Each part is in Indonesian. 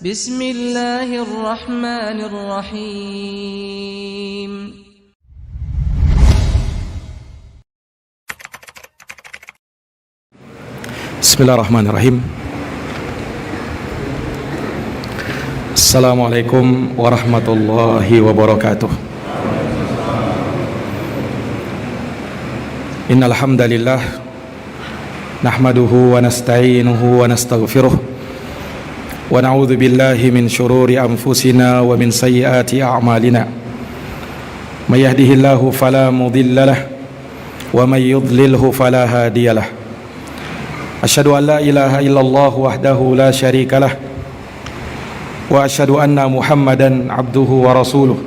Bismillahirrahmanirrahim. Bismillahirrahmanirrahim. Assalamualaikum warahmatullahi wabarakatuh. Innal hamdalillah nahmaduhu wa nasta'inuhu wa nastaghfiruh wa na'udzu billahi min shururi anfusina wa min sayyiati a'malina. May yahdihillahu fala mudilla lahu wa may yudlilhu fala hadiyalah. Asyhadu an la ilaha illallah wahdahu la syarika lah wa asyhadu anna Muhammadan abduhu wa rasuluh.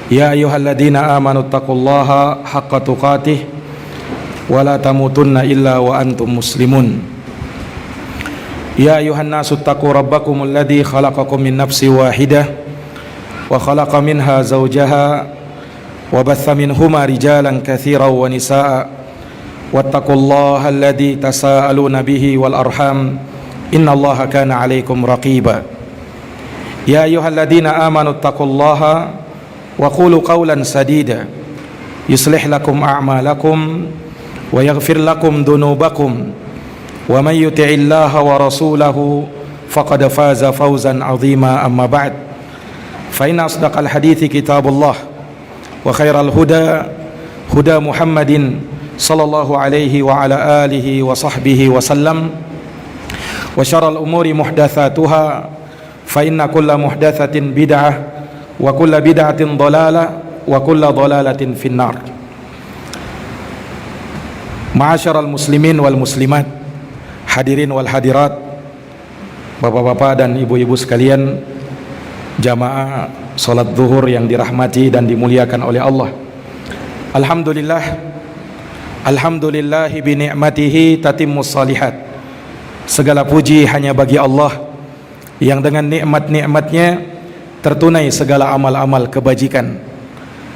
Ya ayyuhalladzina amanu taqullaha haqqa tuqatih wa la tamutunna illa wa antum muslimun. Ya ayyuhan nasu taqu rabbakumul ladzi khalaqakum min nafsin wahidah wa khalaqa minha zawjaha wa batha minhuma rijalan katsiran wa nisaa'a wattaqullaha alladzi tasaaluna bihi wal arham innallaha kana 'alaikum raqiba. Ya ayyuhalladzina amanu taqullaha wa qulu qawlan sadida yuslih lakum a'malakum wa yaghfir lakum dhunubakum wa may yuti'illaha wa rasulahu faqad faza fawzan 'azima. Amma ba'd, fa inna asdaqal hadithi kitabullah wa khairal huda huda Muhammadin sallallahu alaihi wa ala alihi wa sahbihi wa sallam, wa syarrul umuri muhdatsatuha fa inna kulla muhdatsatin bid'ah wa kulla bid'atin dhalalah wa kulla dhalalatin finnar. Ma'asyaral muslimin wal muslimat, hadirin wal hadirat, bapak-bapak dan ibu-ibu sekalian, jamaah salat zuhur yang dirahmati dan dimuliakan oleh Allah. Alhamdulillahi bi ni'matihi tatimmus salihat. Segala puji hanya bagi Allah yang dengan nikmat-nikmatnya tertunai segala amal-amal kebajikan.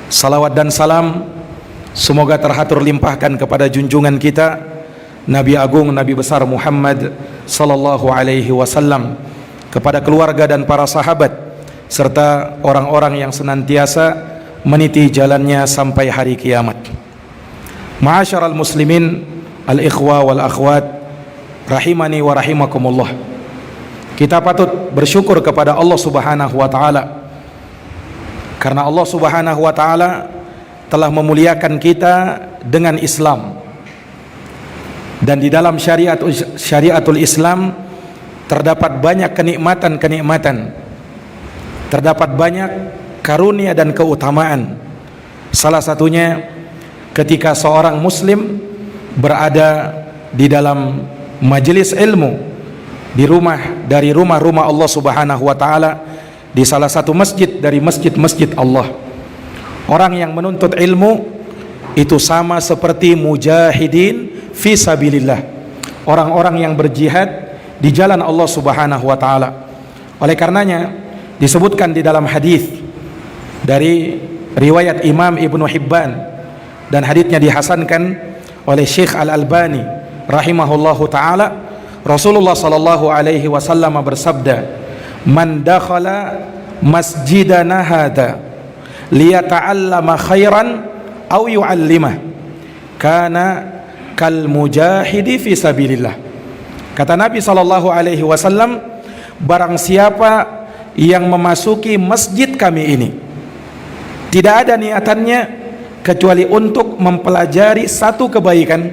Salawat dan salam semoga terhatur limpahkan kepada junjungan kita Nabi Agung, Nabi besar Muhammad sallallahu alaihi wasallam, kepada keluarga dan para sahabat serta orang-orang yang senantiasa meniti jalannya sampai hari kiamat. Ma'asyaral muslimin, al-ikhwa wal akhwat, rahimani wa rahimakumullah. Kita patut bersyukur kepada Allah Subhanahu wa taala karena Allah Subhanahu wa taala telah memuliakan kita dengan Islam. Dan di dalam syariatul Islam terdapat banyak kenikmatan-kenikmatan, terdapat banyak karunia dan keutamaan. Salah satunya ketika seorang muslim berada di dalam majelis ilmu, di rumah-rumah Allah Subhanahu wa taala, di salah satu masjid dari masjid-masjid Allah. Orang yang menuntut ilmu itu sama seperti mujahidin fi sabilillah, orang-orang yang berjihad di jalan Allah Subhanahu wa taala. Oleh karenanya disebutkan di dalam hadis dari riwayat Imam Ibnu Hibban, dan haditsnya dihasankan oleh Syekh Al-Albani rahimahullahu taala, Rasulullah sallallahu alaihi wasallam bersabda, "Man dakhala masjidana hadza liyata'allama khairan aw yu'allimah kana kal mujahidi fi sabilillah." Kata Nabi sallallahu alaihi wasallam, barang siapa yang memasuki masjid kami ini tidak ada niatannya kecuali untuk mempelajari satu kebaikan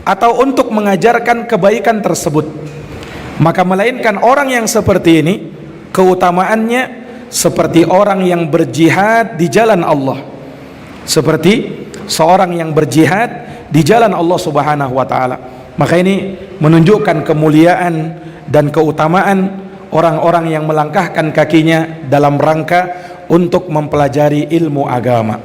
atau untuk mengajarkan kebaikan tersebut, maka melainkan orang yang seperti ini keutamaannya seperti orang yang berjihad di jalan Allah, seperti seorang yang berjihad di jalan Allah Subhanahu wa taala. Maka ini menunjukkan kemuliaan dan keutamaan orang-orang yang melangkahkan kakinya dalam rangka untuk mempelajari ilmu agama.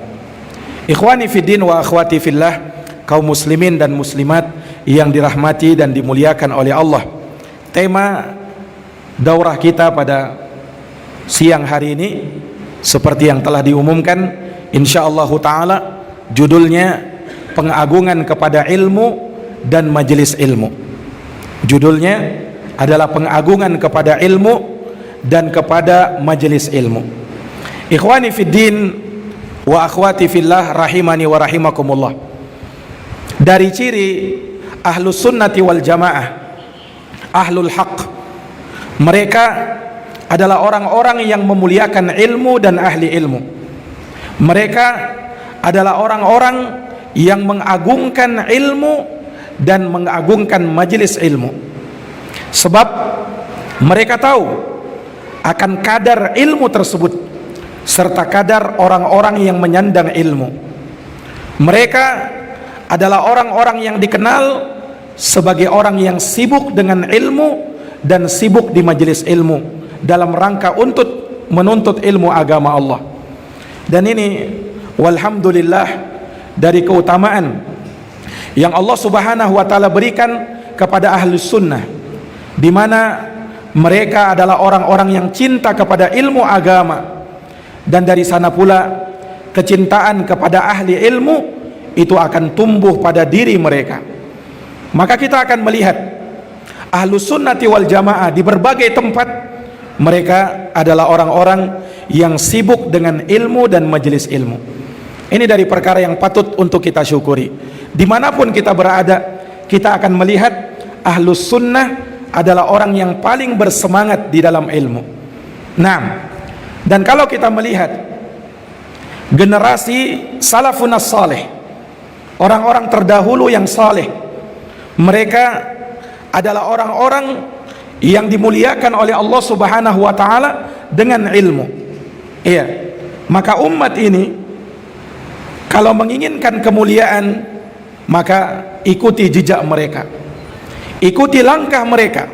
Ikhwani fiddin wa akhwati fillah, kaum muslimin dan muslimat yang dirahmati dan dimuliakan oleh Allah. Tema daurah kita pada siang hari ini seperti yang telah diumumkan, insyaallah taala judulnya pengagungan kepada ilmu dan majelis ilmu. Judulnya adalah pengagungan kepada ilmu dan kepada majelis ilmu. Ikhwani fid din wa akhwati fillah rahimani wa rahimakumullah. Dari ciri ahlus sunnati wal jamaah, ahlul haq, mereka adalah orang-orang yang memuliakan ilmu dan ahli ilmu. Mereka adalah orang-orang yang mengagungkan ilmu dan mengagungkan majelis ilmu. Sebab mereka tahu akan kadar ilmu tersebut serta kadar orang-orang yang menyandang ilmu. Mereka adalah orang-orang yang dikenal sebagai orang yang sibuk dengan ilmu dan sibuk di majelis ilmu dalam rangka untuk menuntut ilmu agama Allah. Dan ini walhamdulillah dari keutamaan yang Allah Subhanahu wa taala berikan kepada ahli sunnah, di mana mereka adalah orang-orang yang cinta kepada ilmu agama, dan dari sana pula kecintaan kepada ahli ilmu itu akan tumbuh pada diri mereka. Maka kita akan melihat ahlus sunnati wal jamaah di berbagai tempat, mereka adalah orang-orang yang sibuk dengan ilmu dan majelis ilmu. Ini dari perkara yang patut untuk kita syukuri. Dimanapun kita berada, kita akan melihat ahlus sunnah adalah orang yang paling bersemangat di dalam ilmu. Nah, dan kalau kita melihat generasi salafun as-salih, orang-orang terdahulu yang saleh, mereka adalah orang-orang yang dimuliakan oleh Allah Subhanahu wa taala dengan ilmu. Iya. Maka umat ini kalau menginginkan kemuliaan, maka ikuti jejak mereka. Ikuti langkah mereka.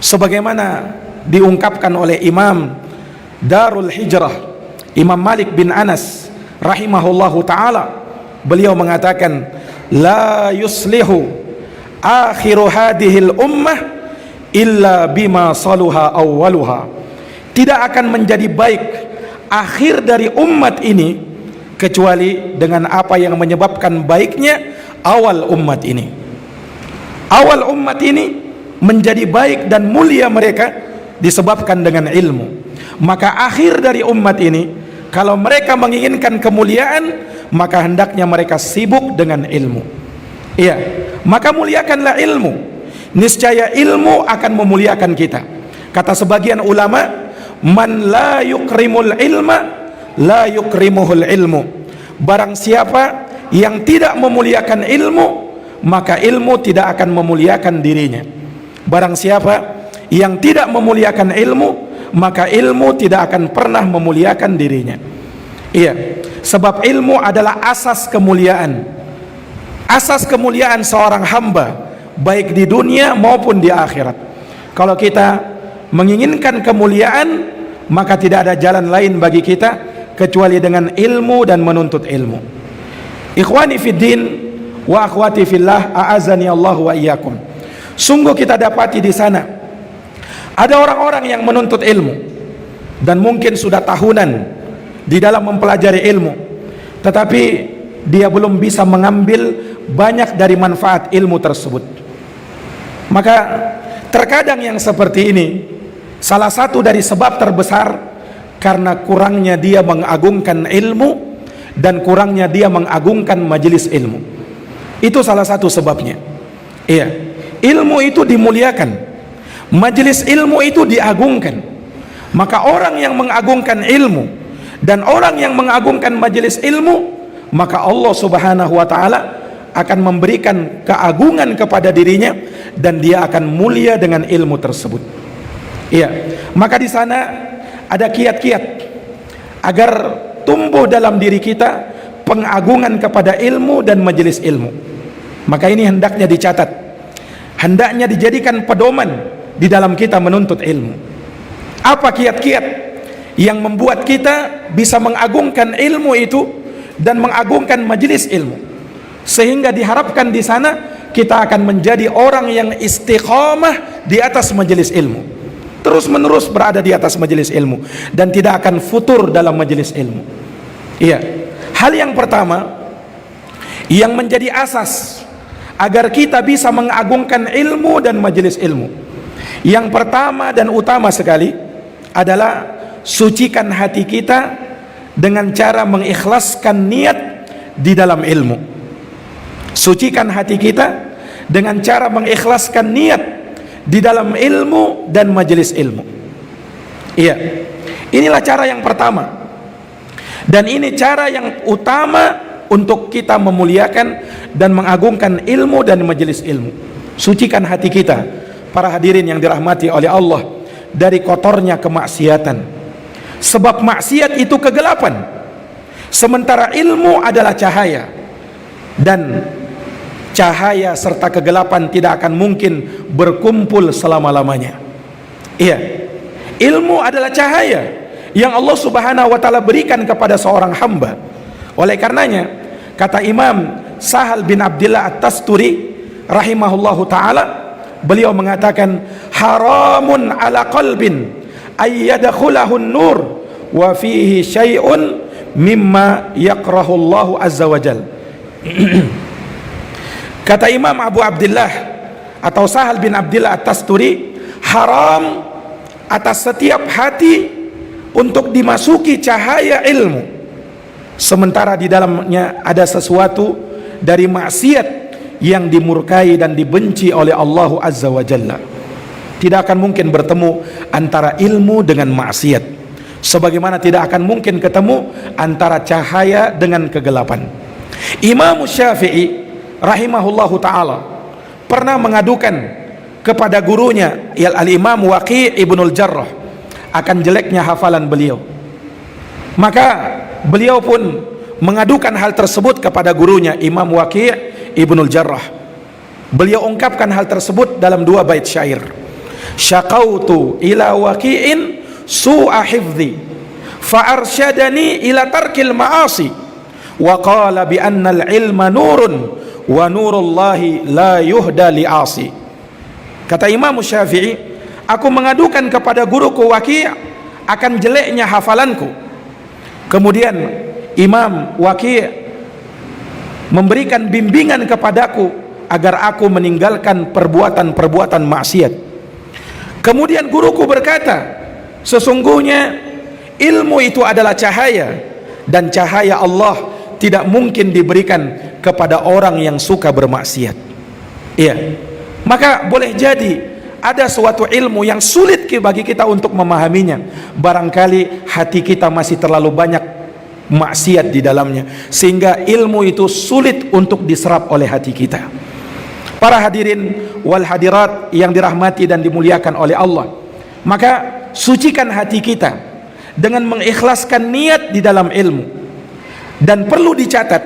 Sebagaimana diungkapkan oleh Imam Darul Hijrah, Imam Malik bin Anas rahimahullahu taala, beliau mengatakan, la yuslihu akhiru hadhil ummah illa bima saluha awwaluha. Tidak akan menjadi baik akhir dari umat ini kecuali dengan apa yang menyebabkan baiknya awal umat ini. Awal umat ini menjadi baik dan mulia mereka disebabkan dengan ilmu. Maka akhir dari umat ini, kalau mereka menginginkan kemuliaan, maka hendaknya mereka sibuk dengan ilmu. Iya, maka muliakanlah ilmu. Niscaya ilmu akan memuliakan kita. Kata sebagian ulama, man la yukrimul ilma la yukrimuhul ilmu. Barang siapa yang tidak memuliakan ilmu, maka ilmu tidak akan memuliakan dirinya. Barang siapa yang tidak memuliakan ilmu, maka ilmu tidak akan pernah memuliakan dirinya. Iya, sebab ilmu adalah asas kemuliaan. Asas kemuliaan seorang hamba, baik di dunia maupun di akhirat. Kalau kita menginginkan kemuliaan, maka tidak ada jalan lain bagi kita kecuali dengan ilmu dan menuntut ilmu. Ikhwani fid din wa akhwati fillah, a'azani Allah wa iyyakum. Sungguh kita dapati di sana ada orang-orang yang menuntut ilmu dan mungkin sudah tahunan di dalam mempelajari ilmu, tetapi dia belum bisa mengambil banyak dari manfaat ilmu tersebut. Maka terkadang yang seperti ini, salah satu dari sebab terbesar karena kurangnya dia mengagungkan ilmu dan kurangnya dia mengagungkan majelis ilmu. Itu salah satu sebabnya. Iya, ilmu itu dimuliakan, majelis ilmu itu diagungkan. Maka orang yang mengagungkan ilmu dan orang yang mengagungkan majelis ilmu, maka Allah Subhanahu wa taala akan memberikan keagungan kepada dirinya dan dia akan mulia dengan ilmu tersebut. Iya, maka di sana ada kiat-kiat agar tumbuh dalam diri kita pengagungan kepada ilmu dan majelis ilmu. Maka ini hendaknya dicatat, hendaknya dijadikan pedoman di dalam kita menuntut ilmu. Apa kiat-kiat yang membuat kita bisa mengagungkan ilmu itu dan mengagungkan majelis ilmu, sehingga diharapkan di sana kita akan menjadi orang yang istiqamah di atas majelis ilmu, terus menerus berada di atas majelis ilmu dan tidak akan futur dalam majelis ilmu. Iya, hal yang pertama yang menjadi asas agar kita bisa mengagungkan ilmu dan majelis ilmu, yang pertama dan utama sekali adalah sucikan hati kita dengan cara mengikhlaskan niat di dalam ilmu. Sucikan hati kita dengan cara mengikhlaskan niat di dalam ilmu dan majelis ilmu. Iya, inilah cara yang pertama, dan ini cara yang utama untuk kita memuliakan dan mengagungkan ilmu dan majelis ilmu. Sucikan hati kita, para hadirin yang dirahmati oleh Allah, dari kotornya kemaksiatan. Sebab maksiat itu kegelapan, sementara ilmu adalah cahaya, dan cahaya serta kegelapan tidak akan mungkin berkumpul selama-lamanya. Iya, ilmu adalah cahaya yang Allah Subhanahu wa taala berikan kepada seorang hamba. Oleh karenanya, kata Imam Sahal bin Abdullah At-Tasturi rahimahullahu taala, beliau mengatakan, haramun ala qalbin ayyadkhulahun nur wa fihi syai'un mimma yakrahullahu azza wa jal. Kata Imam Abu Abdullah atau Sahal bin Abdullah At-Tasturi, haram atas setiap hati untuk dimasuki cahaya ilmu, sementara di dalamnya ada sesuatu dari maksiat yang dimurkai dan dibenci oleh Allah Azza wa Jalla. Tidak akan mungkin bertemu antara ilmu dengan maksiat, sebagaimana tidak akan mungkin ketemu antara cahaya dengan kegelapan. Imam Syafi'i rahimahullahu ta'ala pernah mengadukan kepada gurunya Al-Imam Waqi' ibnul Jarrah akan jeleknya hafalan beliau. Maka beliau pun mengadukan hal tersebut kepada gurunya Imam Waqi' ibnul Jarrah. Beliau ungkapkan hal tersebut dalam 2 bait syair. Syaqautu ila waqi'in su'a hifdhi fa arsyadani ila tarkil ma'asi wa qala bi anna al-ilma nurun wa nurullahi la yuhda li'asi. Kata Imam Syafi'i, aku mengadukan kepada guruku Waqi' akan jeleknya hafalanku. Kemudian Imam Waqi' memberikan bimbingan kepadaku agar aku meninggalkan perbuatan-perbuatan maksiat. Kemudian guruku berkata, sesungguhnya ilmu itu adalah cahaya, dan cahaya Allah tidak mungkin diberikan kepada orang yang suka bermaksiat. Iya, maka boleh jadi ada suatu ilmu yang sulit bagi kita untuk memahaminya. Barangkali hati kita masih terlalu banyak maksiat di dalamnya, sehingga ilmu itu sulit untuk diserap oleh hati kita. Para hadirin wal hadirat yang dirahmati dan dimuliakan oleh Allah, maka sucikan hati kita dengan mengikhlaskan niat di dalam ilmu. Dan perlu dicatat,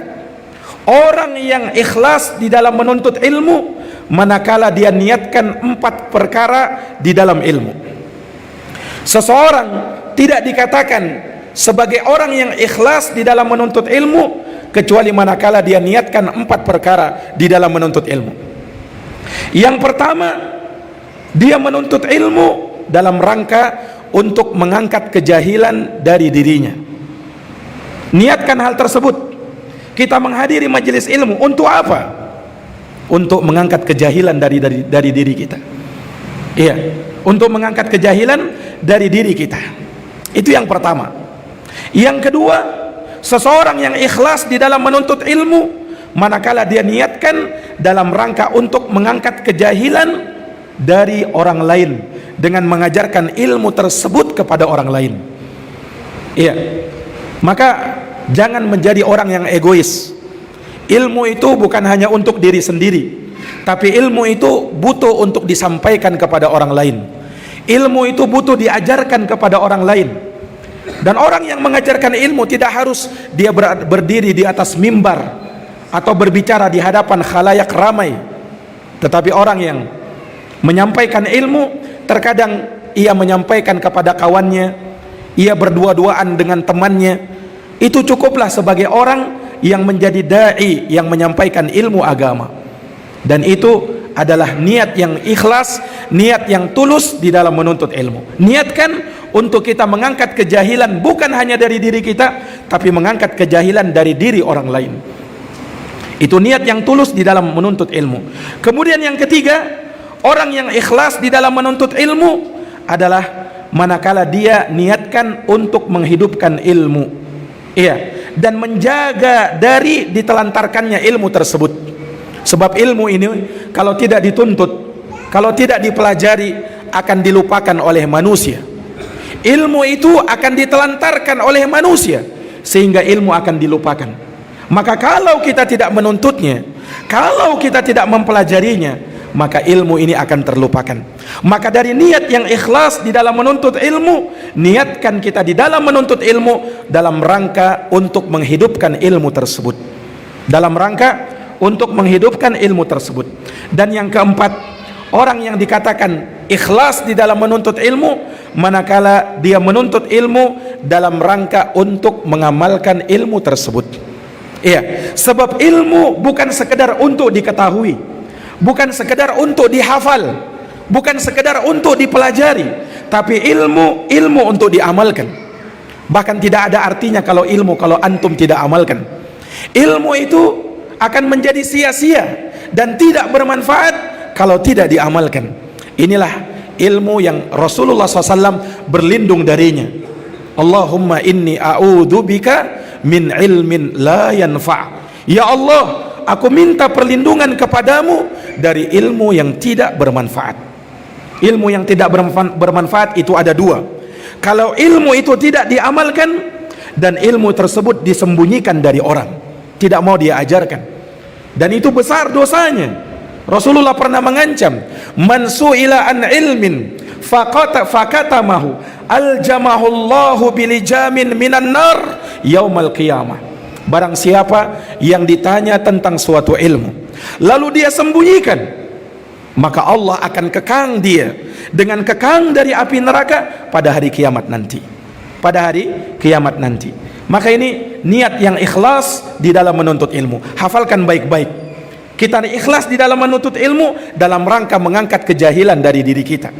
orang yang ikhlas di dalam menuntut ilmu manakala dia niatkan 4 perkara di dalam ilmu. Seseorang tidak dikatakan sebagai orang yang ikhlas di dalam menuntut ilmu kecuali manakala dia niatkan 4 perkara di dalam menuntut ilmu. Yang pertama, dia menuntut ilmu dalam rangka untuk mengangkat kejahilan dari dirinya. Niatkan hal tersebut. Kita menghadiri majelis ilmu untuk apa? Untuk mengangkat kejahilan dari diri kita. Iya, untuk mengangkat kejahilan dari diri kita. Itu yang pertama. Yang kedua, seseorang yang ikhlas di dalam menuntut ilmu manakala dia niatkan dalam rangka untuk mengangkat kejahilan dari orang lain dengan mengajarkan ilmu tersebut kepada orang lain. Iya. Maka jangan menjadi orang yang egois. Ilmu itu bukan hanya untuk diri sendiri, tapi ilmu itu butuh untuk disampaikan kepada orang lain. Ilmu itu butuh diajarkan kepada orang lain. Dan orang yang mengajarkan ilmu tidak harus dia berdiri di atas mimbar atau berbicara di hadapan khalayak ramai. Tetapi orang yang menyampaikan ilmu, terkadang ia menyampaikan kepada kawannya, ia berdua-duaan dengan temannya. Itu cukuplah sebagai orang yang menjadi dai yang menyampaikan ilmu agama. Dan itu adalah niat yang ikhlas, niat yang tulus di dalam menuntut ilmu. Niatkan untuk kita mengangkat kejahilan bukan hanya dari diri kita, tapi mengangkat kejahilan dari diri orang lain. Itu niat yang tulus di dalam menuntut ilmu. Kemudian yang ketiga, orang yang ikhlas di dalam menuntut ilmu adalah manakala dia niatkan untuk menghidupkan ilmu, iya, dan menjaga dari ditelantarkannya ilmu tersebut. Sebab ilmu ini kalau tidak dituntut, kalau tidak dipelajari, akan dilupakan oleh manusia. Ilmu itu akan ditelantarkan oleh manusia sehingga ilmu akan dilupakan. Maka kalau kita tidak menuntutnya, kalau kita tidak mempelajarinya, maka ilmu ini akan terlupakan. Maka dari niat yang ikhlas di dalam menuntut ilmu, niatkan kita di dalam menuntut ilmu dalam rangka untuk menghidupkan ilmu tersebut, dalam rangka untuk menghidupkan ilmu tersebut. Dan yang keempat, orang yang dikatakan ikhlas di dalam menuntut ilmu, manakala dia menuntut ilmu dalam rangka untuk mengamalkan ilmu tersebut. Iya, sebab ilmu bukan sekedar untuk diketahui, bukan sekedar untuk dihafal, bukan sekedar untuk dipelajari, tapi ilmu untuk diamalkan. Bahkan tidak ada artinya kalau antum tidak amalkan. Ilmu itu akan menjadi sia-sia dan tidak bermanfaat kalau tidak diamalkan. Inilah ilmu yang Rasulullah SAW berlindung darinya. Allahumma inni a'udzubika min ilmin la yanfa'. Ya Allah, aku minta perlindungan kepadamu dari ilmu yang tidak bermanfaat. Ilmu yang tidak bermanfaat itu ada dua. Kalau ilmu itu tidak diamalkan dan ilmu tersebut disembunyikan dari orang, tidak mau dia ajarkan, dan itu besar dosanya. Rasulullah pernah mengancam, man su'ila an ilmin fakatamahu aljamahullahu bilijamin minan nar yaumal qiyamah. Barang siapa yang ditanya tentang suatu ilmu lalu dia sembunyikan, maka Allah akan kekang dia dengan kekang dari api neraka pada hari kiamat nanti. Pada hari kiamat nanti. Maka ini niat yang ikhlas di dalam menuntut ilmu. Hafalkan baik-baik. Kita ikhlas di dalam menuntut ilmu dalam rangka mengangkat kejahilan dari diri kita,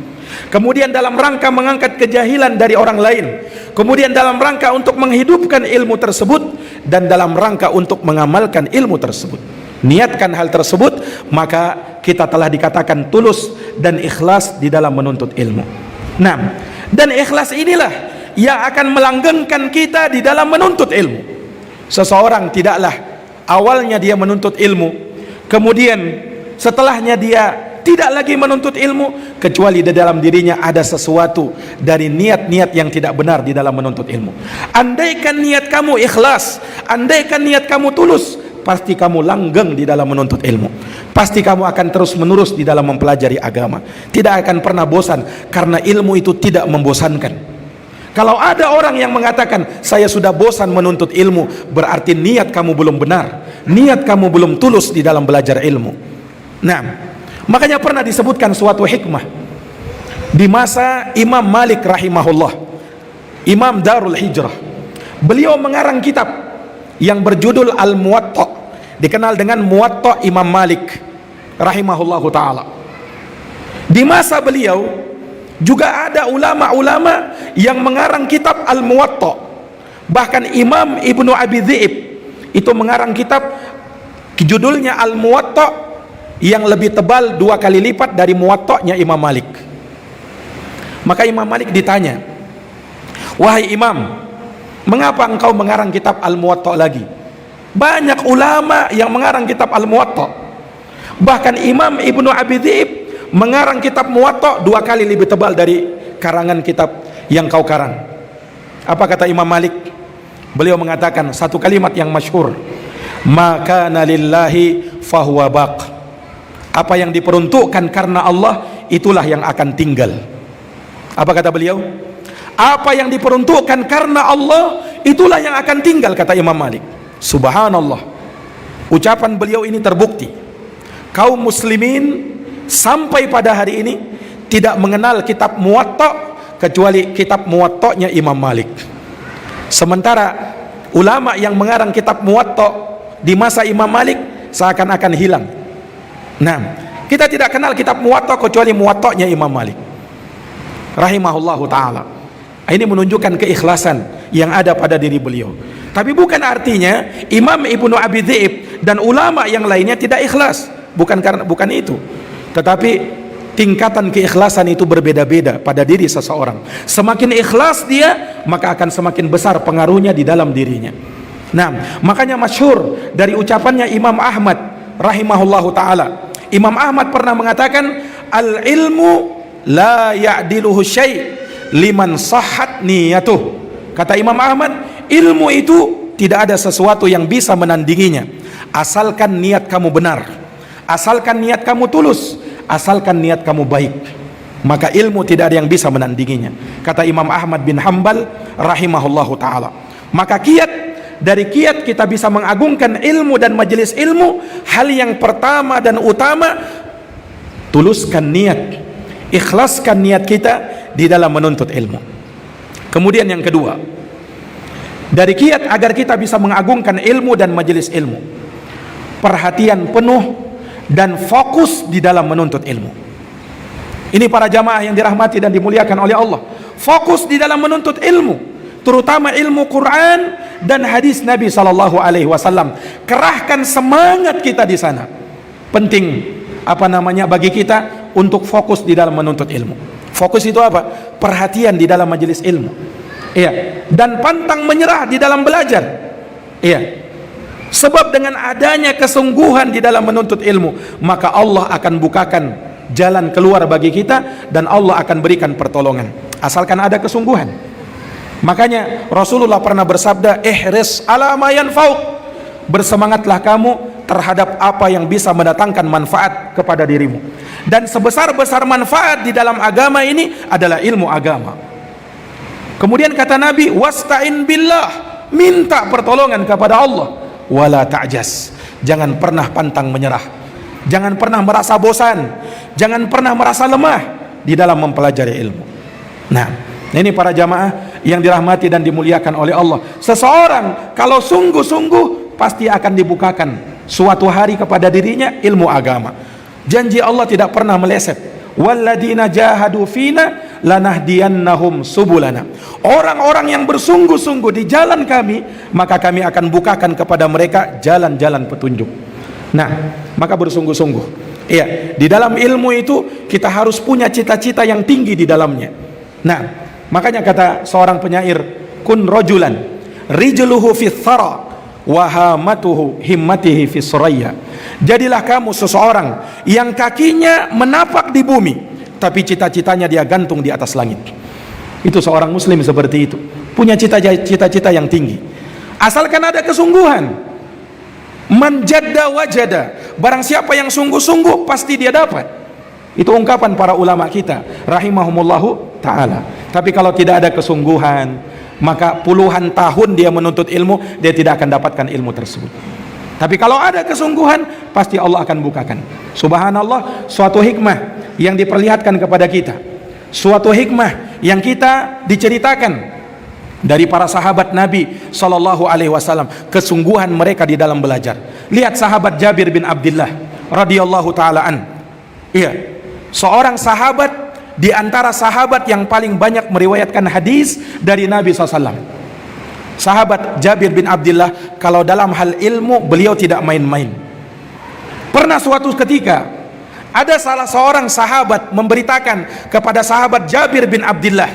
kemudian dalam rangka mengangkat kejahilan dari orang lain, kemudian dalam rangka untuk menghidupkan ilmu tersebut, dan dalam rangka untuk mengamalkan ilmu tersebut. Niatkan hal tersebut, maka kita telah dikatakan tulus dan ikhlas di dalam menuntut ilmu. Nah, dan ikhlas inilah yang akan melanggengkan kita di dalam menuntut ilmu. Seseorang tidaklah awalnya dia menuntut ilmu, kemudian setelahnya dia tidak lagi menuntut ilmu, kecuali di dalam dirinya ada sesuatu dari niat-niat yang tidak benar di dalam menuntut ilmu. Andaikan niat kamu ikhlas, andaikan niat kamu tulus, pasti kamu langgeng di dalam menuntut ilmu. Pasti kamu akan terus menerus di dalam mempelajari agama, tidak akan pernah bosan, karena ilmu itu tidak membosankan. Kalau ada orang yang mengatakan saya sudah bosan menuntut ilmu, berarti niat kamu belum benar, niat kamu belum tulus di dalam belajar ilmu. Nah, makanya pernah disebutkan suatu hikmah di masa Imam Malik rahimahullah, Imam Darul Hijrah. Beliau mengarang kitab yang berjudul Al-Muwatta, dikenal dengan Muwatta Imam Malik rahimahullahu ta'ala. Di masa beliau juga ada ulama-ulama yang mengarang kitab Al-Muwatta. Bahkan Imam Ibnu Abi Dhi'ib itu mengarang kitab judulnya Al-Muwatta, yang lebih tebal 2 kali lipat dari Muwatta'nya Imam Malik. Maka Imam Malik ditanya, wahai Imam, mengapa engkau mengarang kitab Al-Muwatta lagi? Banyak ulama yang mengarang kitab Al-Muwatta. Bahkan Imam Ibnu Abi Dhi'ib mengarang kitab Muwatta 2 kali lebih tebal dari karangan kitab yang kau karang. Apa kata Imam Malik? Beliau mengatakan satu kalimat yang masyhur, maka lillahi fahuwa baq. Apa yang diperuntukkan karena Allah, itulah yang akan tinggal. Apa kata beliau? Apa yang diperuntukkan karena Allah, itulah yang akan tinggal, kata Imam Malik. Subhanallah, ucapan beliau ini terbukti kaum muslimin sampai pada hari ini tidak mengenal kitab Muwatta kecuali kitab Muwatta'nya Imam Malik. Sementara ulama yang mengarang kitab Muwatta di masa Imam Malik seakan-akan hilang. Nah, kita tidak kenal kitab Muwatta kecuali Muwatta'nya Imam Malik rahimahullahu ta'ala. Ini menunjukkan keikhlasan yang ada pada diri beliau. Tapi bukan artinya Imam Ibnu Abi Dhi'ib dan ulama yang lainnya tidak ikhlas. Bukan itu. Tetapi tingkatan keikhlasan itu berbeda-beda pada diri seseorang. Semakin ikhlas dia, maka akan semakin besar pengaruhnya di dalam dirinya. Nah, makanya masyhur dari ucapannya Imam Ahmad rahimahullahu taala. Imam Ahmad pernah mengatakan, al ilmu la ya'diluhu syai' liman sahhat niyatuh. Kata Imam Ahmad, ilmu itu tidak ada sesuatu yang bisa menandinginya, asalkan niat kamu benar, asalkan niat kamu tulus, asalkan niat kamu baik, maka ilmu tidak ada yang bisa menandinginya. Kata Imam Ahmad bin Hanbal rahimahullahu taala. Maka dari kiat kita bisa mengagungkan ilmu dan majelis ilmu, hal yang pertama dan utama, tuluskan niat, ikhlaskan niat kita di dalam menuntut ilmu. Kemudian yang kedua, dari kiat agar kita bisa mengagungkan ilmu dan majelis ilmu, perhatian penuh dan fokus di dalam menuntut ilmu. Ini para jamaah yang dirahmati dan dimuliakan oleh Allah, fokus di dalam menuntut ilmu, terutama ilmu Quran dan hadis Nabi SAW. Kerahkan semangat kita di sana. Penting bagi kita untuk fokus di dalam menuntut ilmu. Fokus itu apa? Perhatian di dalam majelis ilmu. Iya, dan pantang menyerah di dalam belajar. Iya. Sebab dengan adanya kesungguhan di dalam menuntut ilmu, maka Allah akan bukakan jalan keluar bagi kita dan Allah akan berikan pertolongan. Asalkan ada kesungguhan. Makanya Rasulullah pernah bersabda, ihris ala ma yanfa'uk. Bersemangatlah kamu terhadap apa yang bisa mendatangkan manfaat kepada dirimu. Dan sebesar-besar manfaat di dalam agama ini adalah ilmu agama. Kemudian kata Nabi, wasta'in billah, minta pertolongan kepada Allah, wala ta'jas, jangan pernah pantang menyerah, jangan pernah merasa bosan, jangan pernah merasa lemah di dalam mempelajari ilmu. Nah, ini para jamaah yang dirahmati dan dimuliakan oleh Allah, seseorang kalau sungguh-sungguh pasti akan dibukakan suatu hari kepada dirinya ilmu agama. Janji Allah tidak pernah meleset. Walladzina jahadu fina lanahdiyannahum subulana. Orang-orang yang bersungguh-sungguh di jalan kami, maka kami akan bukakan kepada mereka jalan-jalan petunjuk. Nah, maka bersungguh-sungguh. Iya, di dalam ilmu itu kita harus punya cita-cita yang tinggi di dalamnya. Nah, makanya kata seorang penyair, kun rojulan rijluhu fis thara wa hamatuhu himmatihi fis suraya. Jadilah kamu seseorang yang kakinya menapak di bumi, tapi cita-citanya dia gantung di atas langit. Itu seorang muslim seperti itu, punya cita-cita yang tinggi, asalkan ada kesungguhan. Man jadda wajada, barang siapa yang sungguh-sungguh pasti dia dapat. Itu ungkapan para ulama kita rahimahumullahu ta'ala. Tapi kalau tidak ada kesungguhan, maka puluhan tahun dia menuntut ilmu, dia tidak akan dapatkan ilmu tersebut. Tapi kalau ada kesungguhan, pasti Allah akan bukakan. Subhanallah, suatu hikmah yang diperlihatkan kepada kita, suatu hikmah yang kita diceritakan dari para sahabat Nabi Sallallahu Alaihi Wasallam, kesungguhan mereka di dalam belajar. Lihat sahabat Jabir bin Abdullah radhiyallahu taala an. Iya, seorang sahabat di antara sahabat yang paling banyak meriwayatkan hadis dari Nabi SAW. Sahabat Jabir bin Abdullah, kalau dalam hal ilmu beliau tidak main-main. Pernah suatu ketika ada salah seorang sahabat memberitakan kepada sahabat Jabir bin Abdullah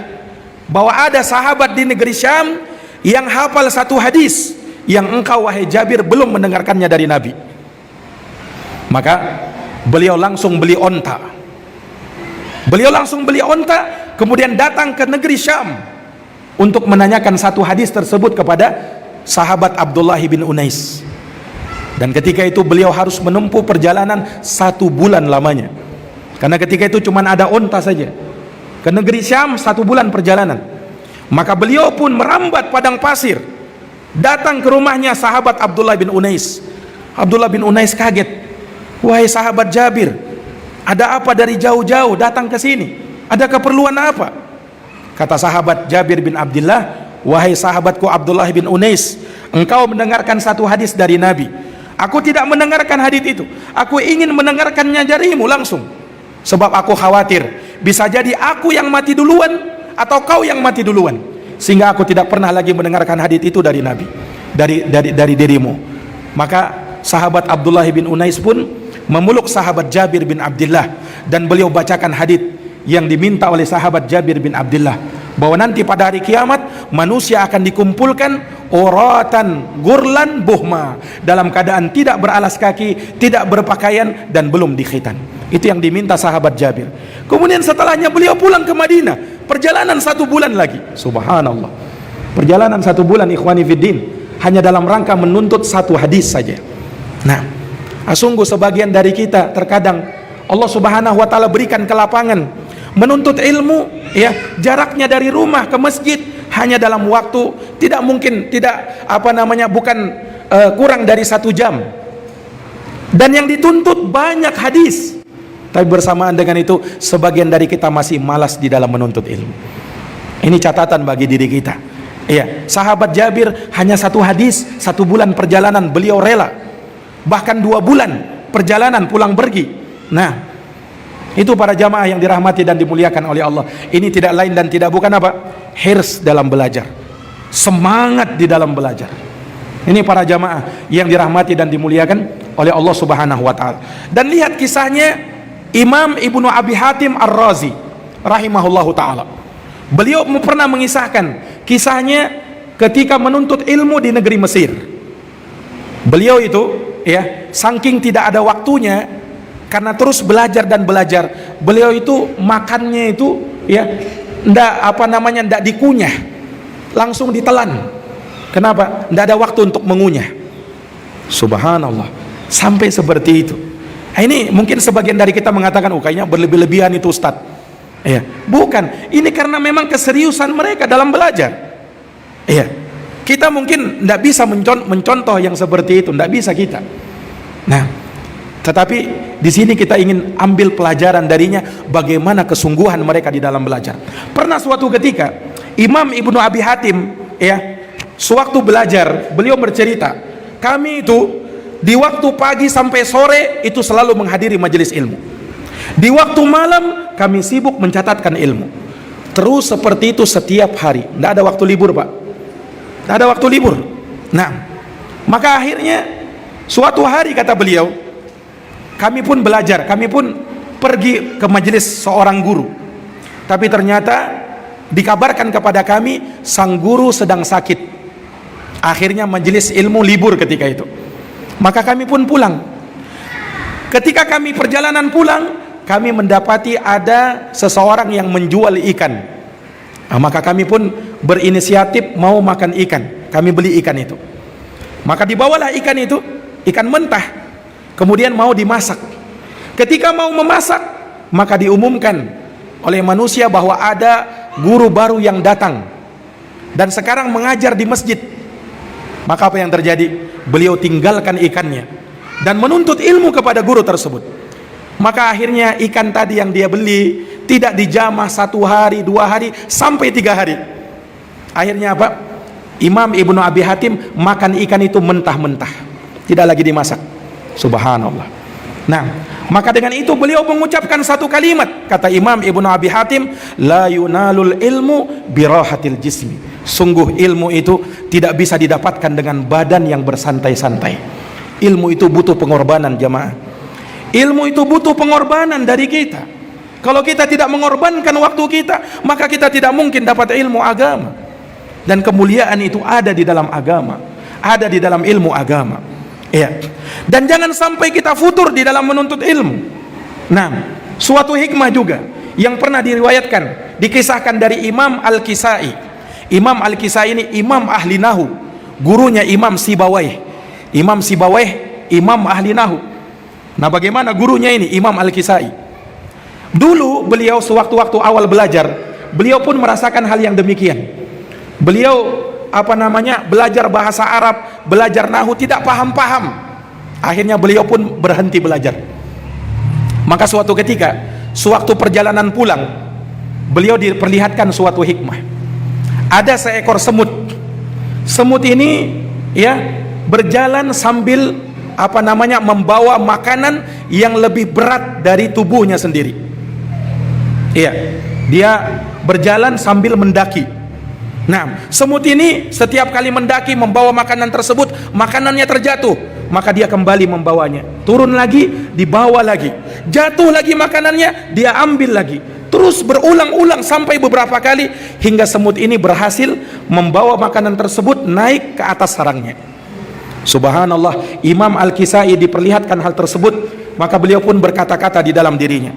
bahwa ada sahabat di negeri Syam yang hafal satu hadis yang engkau wahai Jabir belum mendengarkannya dari Nabi. Maka beliau langsung beli onta. Kemudian datang ke negeri Syam untuk menanyakan satu hadis tersebut kepada sahabat Abdullah bin Unais. Dan ketika itu beliau harus menempuh perjalanan 1 bulan lamanya, karena ketika itu cuma ada onta saja. Ke negeri Syam 1 bulan perjalanan. Maka beliau pun merambat padang pasir, datang ke rumahnya sahabat Abdullah bin Unais. Abdullah bin Unais kaget, wahai sahabat Jabir, ada apa dari jauh-jauh datang ke sini? Ada keperluan apa? Kata sahabat Jabir bin Abdullah, wahai sahabatku Abdullah bin Unais, engkau mendengarkan satu hadis dari Nabi. Aku tidak mendengarkan hadis itu, aku ingin mendengarkannya darimu langsung. Sebab aku khawatir bisa jadi aku yang mati duluan atau kau yang mati duluan, sehingga aku tidak pernah lagi mendengarkan hadis itu dari Nabi, dari dirimu. Maka sahabat Abdullah bin Unais pun memeluk sahabat Jabir bin Abdullah, dan beliau bacakan hadis yang diminta oleh sahabat Jabir bin Abdullah, bahwa nanti pada hari kiamat manusia akan dikumpulkan uratan gurlan buhma, dalam keadaan tidak beralas kaki, tidak berpakaian, dan belum dikhitan. Itu yang diminta sahabat Jabir. Kemudian setelahnya beliau pulang ke Madinah, perjalanan 1 bulan lagi. Subhanallah, perjalanan 1 bulan ikhwani fiddin, hanya dalam rangka menuntut 1 hadis saja. Nah, sungguh sebagian dari kita terkadang Allah Subhanahu wa taala berikan kelapangan menuntut ilmu, ya, jaraknya dari rumah ke masjid hanya dalam waktu bukan kurang dari 1 jam, dan yang dituntut banyak hadis. Tapi bersamaan dengan itu sebagian dari kita masih malas di dalam menuntut ilmu. Ini catatan bagi diri kita. Iya, sahabat Jabir hanya 1 hadis, 1 bulan perjalanan beliau rela, bahkan 2 bulan perjalanan pulang pergi. Nah, itu para jamaah yang dirahmati dan dimuliakan oleh Allah. Ini tidak lain dan tidak bukan apa? Hirs dalam belajar, semangat di dalam belajar. Ini para jamaah yang dirahmati dan dimuliakan oleh Allah Subhanahu wa taala. Dan lihat kisahnya Imam Ibnu Abi Hatim Ar-Razi rahimahullahu taala. Beliau pernah mengisahkan kisahnya ketika menuntut ilmu di negeri Mesir. Beliau itu, ya, saking tidak ada waktunya karena terus belajar dan belajar, beliau itu makannya itu, ya, ndak dikunyah, langsung ditelan. Kenapa? Ndak ada waktu untuk mengunyah. Subhanallah, sampai seperti itu. Nah, ini mungkin sebagian dari kita mengatakan, oh kayaknya berlebih-lebihan itu Ustadz. Ya, bukan. Ini karena memang keseriusan mereka dalam belajar. Ya, kita mungkin ndak bisa mencontoh yang seperti itu, ndak bisa kita. Nah, tetapi di sini kita ingin ambil pelajaran darinya, bagaimana kesungguhan mereka di dalam belajar. Pernah suatu ketika Imam Ibnu Abi Hatim, ya, sewaktu belajar beliau bercerita, kami itu di waktu pagi sampai sore itu selalu menghadiri majelis ilmu. Di waktu malam kami sibuk mencatatkan ilmu. Terus seperti itu setiap hari, tidak ada waktu libur, Pak. Tidak ada waktu libur. Nah, maka akhirnya suatu hari kata beliau, kami pun belajar, kami pun pergi ke majelis seorang guru. Tapi ternyata dikabarkan kepada kami sang guru sedang sakit. Akhirnya majelis ilmu libur ketika itu. Maka kami pun pulang. Ketika kami perjalanan pulang, kami mendapati ada seseorang yang menjual ikan. Nah, maka kami pun berinisiatif mau makan ikan. Kami beli ikan itu. Maka dibawalah ikan itu, ikan mentah. Kemudian mau dimasak. Ketika mau memasak, maka diumumkan oleh manusia bahwa ada guru baru yang datang dan sekarang mengajar di masjid. Maka apa yang terjadi? Beliau tinggalkan ikannya dan menuntut ilmu kepada guru tersebut. Maka akhirnya ikan tadi yang dia beli tidak dijamah 1 hari, 2 hari, sampai 3 hari. Akhirnya apa? Imam Ibnu Abi Hatim makan ikan itu mentah-mentah, tidak lagi dimasak. Subhanallah. Nah, maka dengan itu beliau mengucapkan 1 kalimat, kata Imam Ibnu Abi Hatim, la yunalul ilmu birahatil jismi. Sungguh ilmu itu tidak bisa didapatkan dengan badan yang bersantai-santai. Ilmu itu butuh pengorbanan, jamaah. Ilmu itu butuh pengorbanan dari kita. Kalau kita tidak mengorbankan waktu kita, maka kita tidak mungkin dapat ilmu agama. Dan kemuliaan itu ada di dalam agama, ada di dalam ilmu agama. Ya. Dan jangan sampai kita futur di dalam menuntut ilmu. Nah, suatu hikmah juga yang pernah diriwayatkan, dikisahkan dari Imam Al-Kisai. Imam Al-Kisai ini imam ahli nahu, gurunya Imam Sibawayh. Imam Sibawayh imam ahli nahu. Nah, bagaimana gurunya ini Imam Al-Kisai? Dulu beliau sewaktu-waktu awal belajar, beliau pun merasakan hal yang demikian. Beliau belajar bahasa Arab, belajar nahu, tidak paham-paham. Akhirnya beliau pun berhenti belajar. Maka suatu ketika, sewaktu perjalanan pulang, beliau diperlihatkan suatu hikmah. Ada seekor semut. Semut ini, ya, berjalan sambil membawa makanan yang lebih berat dari tubuhnya sendiri. Iya, dia berjalan sambil mendaki. Nah, semut ini setiap kali mendaki membawa makanan tersebut, makanannya terjatuh, maka dia kembali membawanya. Turun lagi, dibawa lagi. Jatuh lagi makanannya, dia ambil lagi. Terus berulang-ulang sampai beberapa kali, hingga semut ini berhasil membawa makanan tersebut naik ke atas sarangnya. Subhanallah, Imam Al-Kisai diperlihatkan hal tersebut, maka beliau pun berkata-kata di dalam dirinya,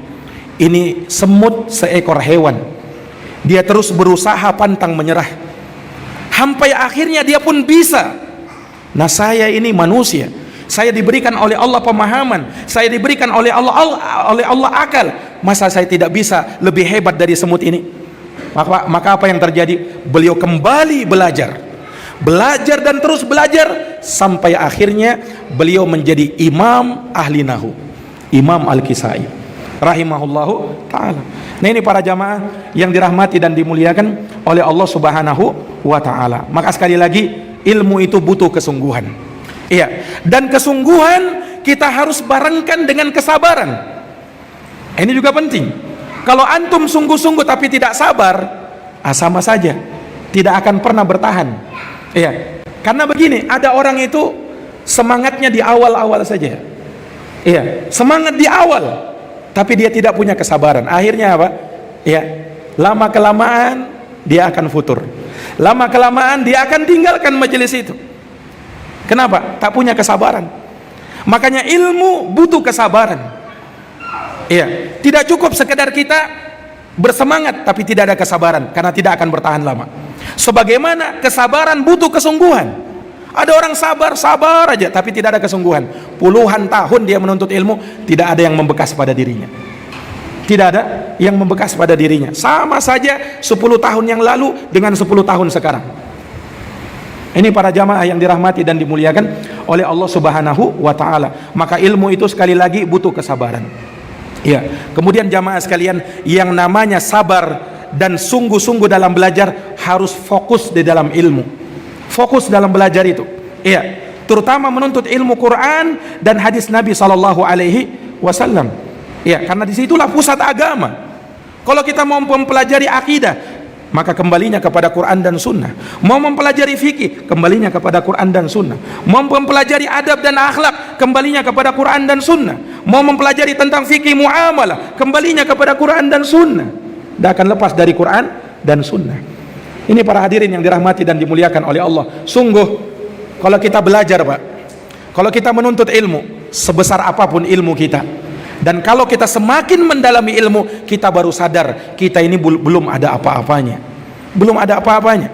ini semut seekor hewan. Dia terus berusaha pantang menyerah, sampai akhirnya dia pun bisa. Nah, saya ini manusia, saya diberikan oleh Allah pemahaman, saya diberikan oleh Allah akal, masa saya tidak bisa lebih hebat dari semut ini? Maka apa yang terjadi? Beliau kembali belajar dan terus belajar, sampai akhirnya beliau menjadi imam ahli nahu, Imam Al-Kisai rahimahullahu ta'ala. Nah, ini para jamaah yang dirahmati dan dimuliakan oleh Allah subhanahu wa ta'ala. Maka sekali lagi, ilmu itu butuh kesungguhan. Iya, dan kesungguhan kita harus barengkan dengan kesabaran. Ini juga penting. Kalau antum sungguh-sungguh tapi tidak sabar, sama saja, tidak akan pernah bertahan. Iya, karena begini, ada orang itu semangatnya di awal-awal saja. Iya, semangat di awal, tapi dia tidak punya kesabaran. Akhirnya apa? Iya, lama kelamaan dia akan futur. Lama kelamaan dia akan tinggalkan majelis itu. Kenapa? Tak punya kesabaran. Makanya ilmu butuh kesabaran. Iya, tidak cukup sekedar kita bersemangat tapi tidak ada kesabaran, karena tidak akan bertahan lama. Sebagaimana kesabaran butuh kesungguhan. Ada orang sabar aja tapi tidak ada kesungguhan. Puluhan tahun dia menuntut ilmu, tidak ada yang membekas pada dirinya. Tidak ada yang membekas pada dirinya. Sama saja 10 tahun yang lalu dengan 10 tahun sekarang. Ini para jamaah yang dirahmati dan dimuliakan oleh Allah subhanahu wa ta'ala. Maka ilmu itu sekali lagi butuh kesabaran. Ya. Kemudian jamaah sekalian, yang namanya sabar dan sungguh-sungguh dalam belajar harus fokus di dalam ilmu. Fokus dalam belajar itu. Iya, terutama menuntut ilmu Quran dan hadis Nabi sallallahu alaihi wasallam. Ya, karena disitulah pusat agama. Kalau kita mau mempelajari akidah, maka kembalinya kepada Quran dan Sunnah. Mau mempelajari fikih, kembalinya kepada Quran dan Sunnah. Mau mempelajari adab dan akhlak, kembalinya kepada Quran dan Sunnah. Mau mempelajari tentang fikih muamalah, kembalinya kepada Quran dan Sunnah. Tidak akan lepas dari Quran dan Sunnah. Ini para hadirin yang dirahmati dan dimuliakan oleh Allah. Sungguh, kalau kita belajar, Pak, kalau kita menuntut ilmu, sebesar apapun ilmu kita, dan kalau kita semakin mendalami ilmu, kita baru sadar kita ini belum ada apa-apanya. Belum ada apa-apanya.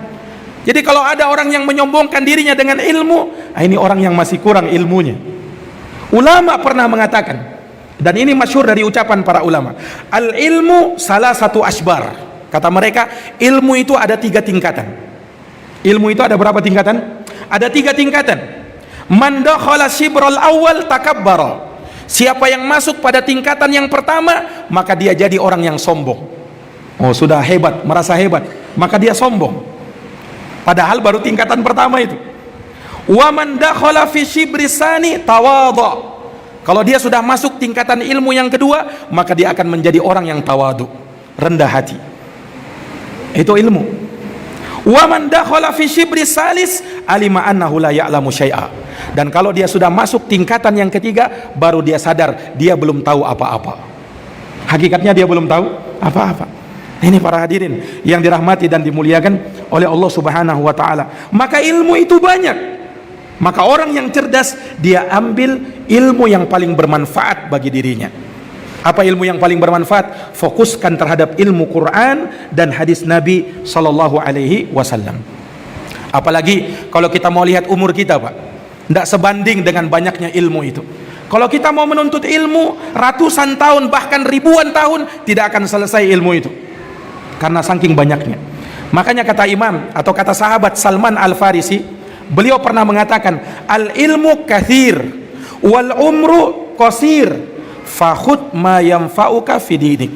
Jadi kalau ada orang yang menyombongkan dirinya dengan ilmu, ini orang yang masih kurang ilmunya. Ulama pernah mengatakan, dan ini masyhur dari ucapan para ulama, al ilmu salah satu asbar. Kata mereka, ilmu itu ada 3 tingkatan. Ilmu itu ada berapa tingkatan? Ada 3 tingkatan. Man dakhala shibral awal takabbara. Siapa yang masuk pada tingkatan yang pertama, maka dia jadi orang yang sombong. Oh, sudah hebat, merasa hebat, maka dia sombong. Padahal baru tingkatan pertama itu. Wa man dakhala fi shibrisani tawadha. Kalau dia sudah masuk tingkatan ilmu yang kedua, maka dia akan menjadi orang yang tawadu, rendah hati. Itu ilmu. Wa man dakhala fi shibris salis alima annahu la ya'lamu syai'a. Dan kalau dia sudah masuk tingkatan yang ketiga, baru dia sadar dia belum tahu apa-apa. Hakikatnya dia belum tahu apa-apa. Ini para hadirin yang dirahmati dan dimuliakan oleh Allah Subhanahu wa taala. Maka ilmu itu banyak. Maka orang yang cerdas, dia ambil ilmu yang paling bermanfaat bagi dirinya. Apa ilmu yang paling bermanfaat? Fokuskan terhadap ilmu Quran dan hadis Nabi sallallahu alaihi wasallam. Apalagi kalau kita mau lihat umur kita, Pak, tidak sebanding dengan banyaknya ilmu itu. Kalau kita mau menuntut ilmu ratusan tahun bahkan ribuan tahun, tidak akan selesai ilmu itu, karena saking banyaknya. Makanya kata imam atau kata sahabat Salman Al-Farisi, beliau pernah mengatakan, al ilmu kathir wal umru qasir fakhud ma yanfa'uka fi dinik.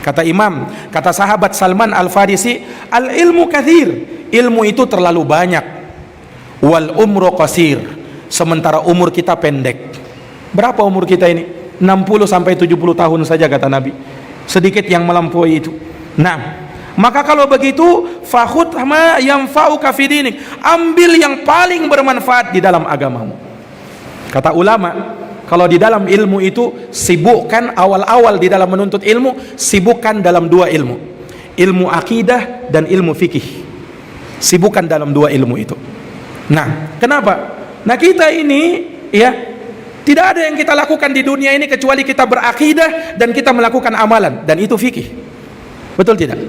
Kata imam, kata sahabat Salman Al-Farisi, al ilmu kathir, ilmu itu terlalu banyak, wal umru qasir, sementara umur kita pendek. Berapa umur kita ini? 60 sampai 70 tahun saja kata Nabi. Sedikit yang melampaui itu. Nah, maka kalau begitu, fakhud ma yanfa'uka fi dinik, ambil yang paling bermanfaat di dalam agamamu. Kata ulama, kalau di dalam ilmu itu sibukkan awal-awal di dalam menuntut ilmu, sibukkan dalam dua ilmu, ilmu akidah dan ilmu fikih. Sibukkan dalam dua ilmu itu. Nah, kenapa? Nah, kita ini ya, tidak ada yang kita lakukan di dunia ini kecuali kita berakidah dan kita melakukan amalan, dan itu fikih. Betul tidak?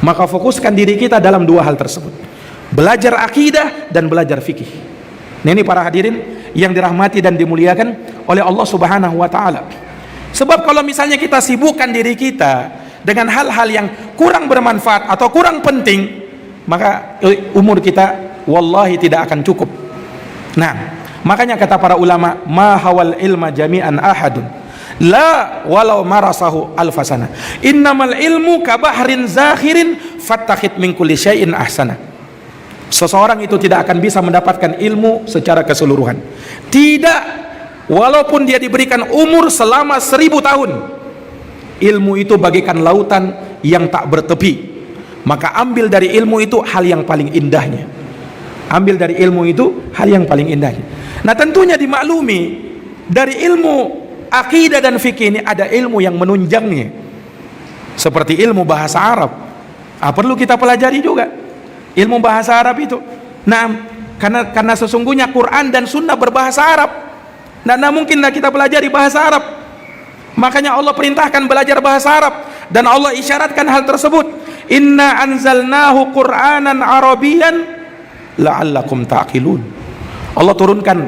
Maka fokuskan diri kita dalam dua hal tersebut, belajar akidah dan belajar fikih. Nah, ini para hadirin yang dirahmati dan dimuliakan oleh Allah Subhanahu wa taala. Sebab kalau misalnya kita sibukkan diri kita dengan hal-hal yang kurang bermanfaat atau kurang penting, maka umur kita wallahi tidak akan cukup. Nah, makanya kata para ulama, ma hawal ilma jami'an ahadun la walau marasahu alfasana, innamal ilmu kabahrin zakhirin fattakhid min kulli syai'in ahsana. Seseorang itu tidak akan bisa mendapatkan ilmu secara keseluruhan, tidak, walaupun dia diberikan umur selama 1000 tahun. Ilmu itu bagaikan lautan yang tak bertepi. Maka ambil dari ilmu itu hal yang paling indahnya. Ambil dari ilmu itu hal yang paling indahnya. Nah, tentunya dimaklumi dari ilmu akidah dan fikih ini ada ilmu yang menunjangnya, seperti ilmu bahasa Arab. Perlu kita pelajari juga ilmu bahasa Arab itu. Nah, karena sesungguhnya Quran dan Sunnah berbahasa Arab. Nah, mungkinlah kita pelajari bahasa Arab. Makanya Allah perintahkan belajar bahasa Arab, dan Allah isyaratkan hal tersebut. Inna anzalnahu Qur'anan Arabiyan la'allakum ta'qilun. Allah turunkan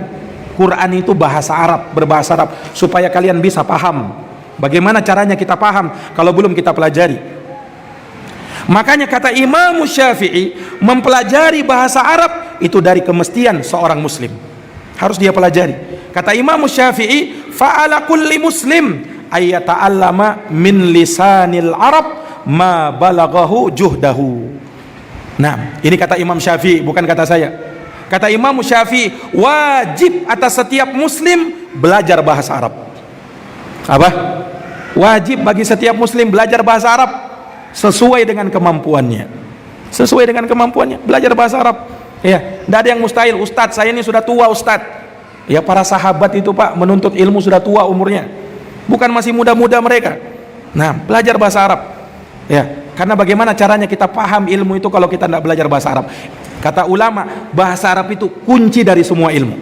Quran itu bahasa Arab, berbahasa Arab, supaya kalian bisa paham. Bagaimana caranya kita paham kalau belum kita pelajari? Makanya kata Imam Syafi'i, mempelajari bahasa Arab itu dari kemestian seorang muslim, harus dia pelajari. Kata Imam Syafi'i, fa'ala kulli muslim ayyata'allama min lisanil Arab ma balaghahu juhdahu. Nah, ini kata Imam Syafi'i, bukan kata saya. Kata Imam Syafi'i, wajib atas setiap muslim belajar bahasa Arab. Apa? Wajib bagi setiap muslim belajar bahasa Arab sesuai dengan kemampuannya. Sesuai dengan kemampuannya belajar bahasa Arab. Ya, tidak ada yang mustahil. Ustadz, saya ini sudah tua, Ustadz. Ya, para sahabat itu, Pak, menuntut ilmu sudah tua umurnya, bukan masih muda-muda mereka. Nah, belajar bahasa Arab. Ya, karena bagaimana caranya kita paham ilmu itu kalau kita tidak belajar bahasa Arab? Kata ulama, bahasa Arab itu kunci dari semua ilmu.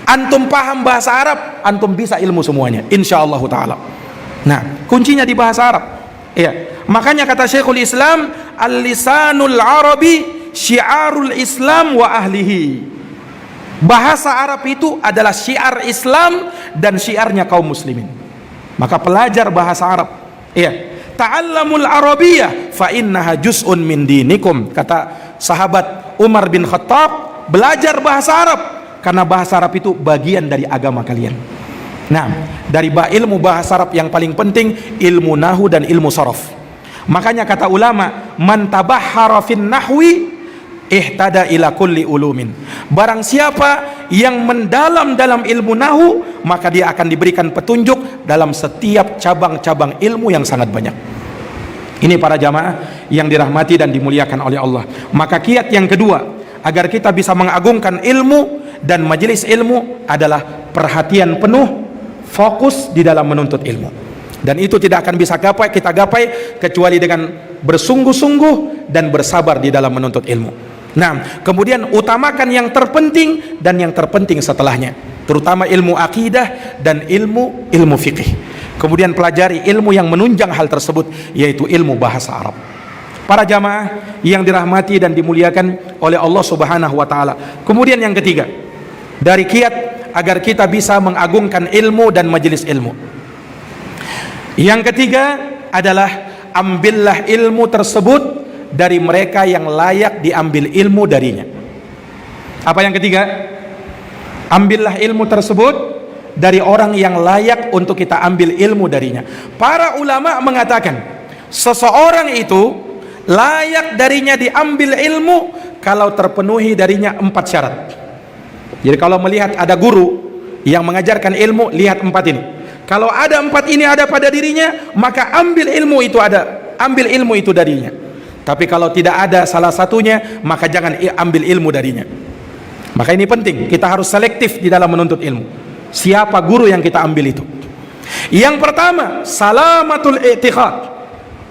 Antum paham bahasa Arab, antum bisa ilmu semuanya, insyaallah taala. Nah, kuncinya di bahasa Arab. Ya, makanya kata Syekhul Islam, al-lisanul arabi syiarul Islam wa ahlihi. Bahasa Arab itu adalah syiar Islam dan syiarnya kaum muslimin. Maka pelajar bahasa Arab. Ya, ta'allamul arabiyyah fa innaha juz'un min dinikum. Kata sahabat Umar bin Khattab, belajar bahasa Arab karena bahasa Arab itu bagian dari agama kalian. Nah, dari ilmu bahasa Arab yang paling penting ilmu nahwu dan ilmu sharaf. Makanya kata ulama, man tabahhara fin nahwi ihtada ila kulli ulumin. Barang siapa yang mendalam dalam ilmu nahwu, maka dia akan diberikan petunjuk dalam setiap cabang-cabang ilmu yang sangat banyak. Ini para jamaah yang dirahmati dan dimuliakan oleh Allah. Maka kiat yang kedua agar kita bisa mengagungkan ilmu dan majelis ilmu adalah perhatian penuh, fokus di dalam menuntut ilmu. Dan itu tidak akan bisa kita gapai kecuali dengan bersungguh-sungguh dan bersabar di dalam menuntut ilmu. Nah, kemudian utamakan yang terpenting dan yang terpenting setelahnya, terutama ilmu akidah dan ilmu fikih. Kemudian pelajari ilmu yang menunjang hal tersebut, yaitu ilmu bahasa Arab. Para jamaah yang dirahmati dan dimuliakan oleh Allah Subhanahu wa taala. Kemudian yang ketiga, dari kiat agar kita bisa mengagungkan ilmu dan majelis ilmu. Yang ketiga adalah ambillah ilmu tersebut dari mereka yang layak diambil ilmu darinya. Apa yang ketiga? Ambillah ilmu tersebut dari orang yang layak untuk kita ambil ilmu darinya. Para ulama mengatakan seseorang itu layak darinya diambil ilmu kalau terpenuhi darinya 4 syarat. Jadi kalau melihat ada guru yang mengajarkan ilmu, lihat 4 ini. Kalau ada 4 ini ada pada dirinya, maka ambil ilmu itu darinya. Tapi kalau tidak ada salah satunya, maka jangan ambil ilmu darinya. Maka ini penting, kita harus selektif di dalam menuntut ilmu. siapa guru yang kita ambil itu. Yang pertama, salamatul i'tiqad.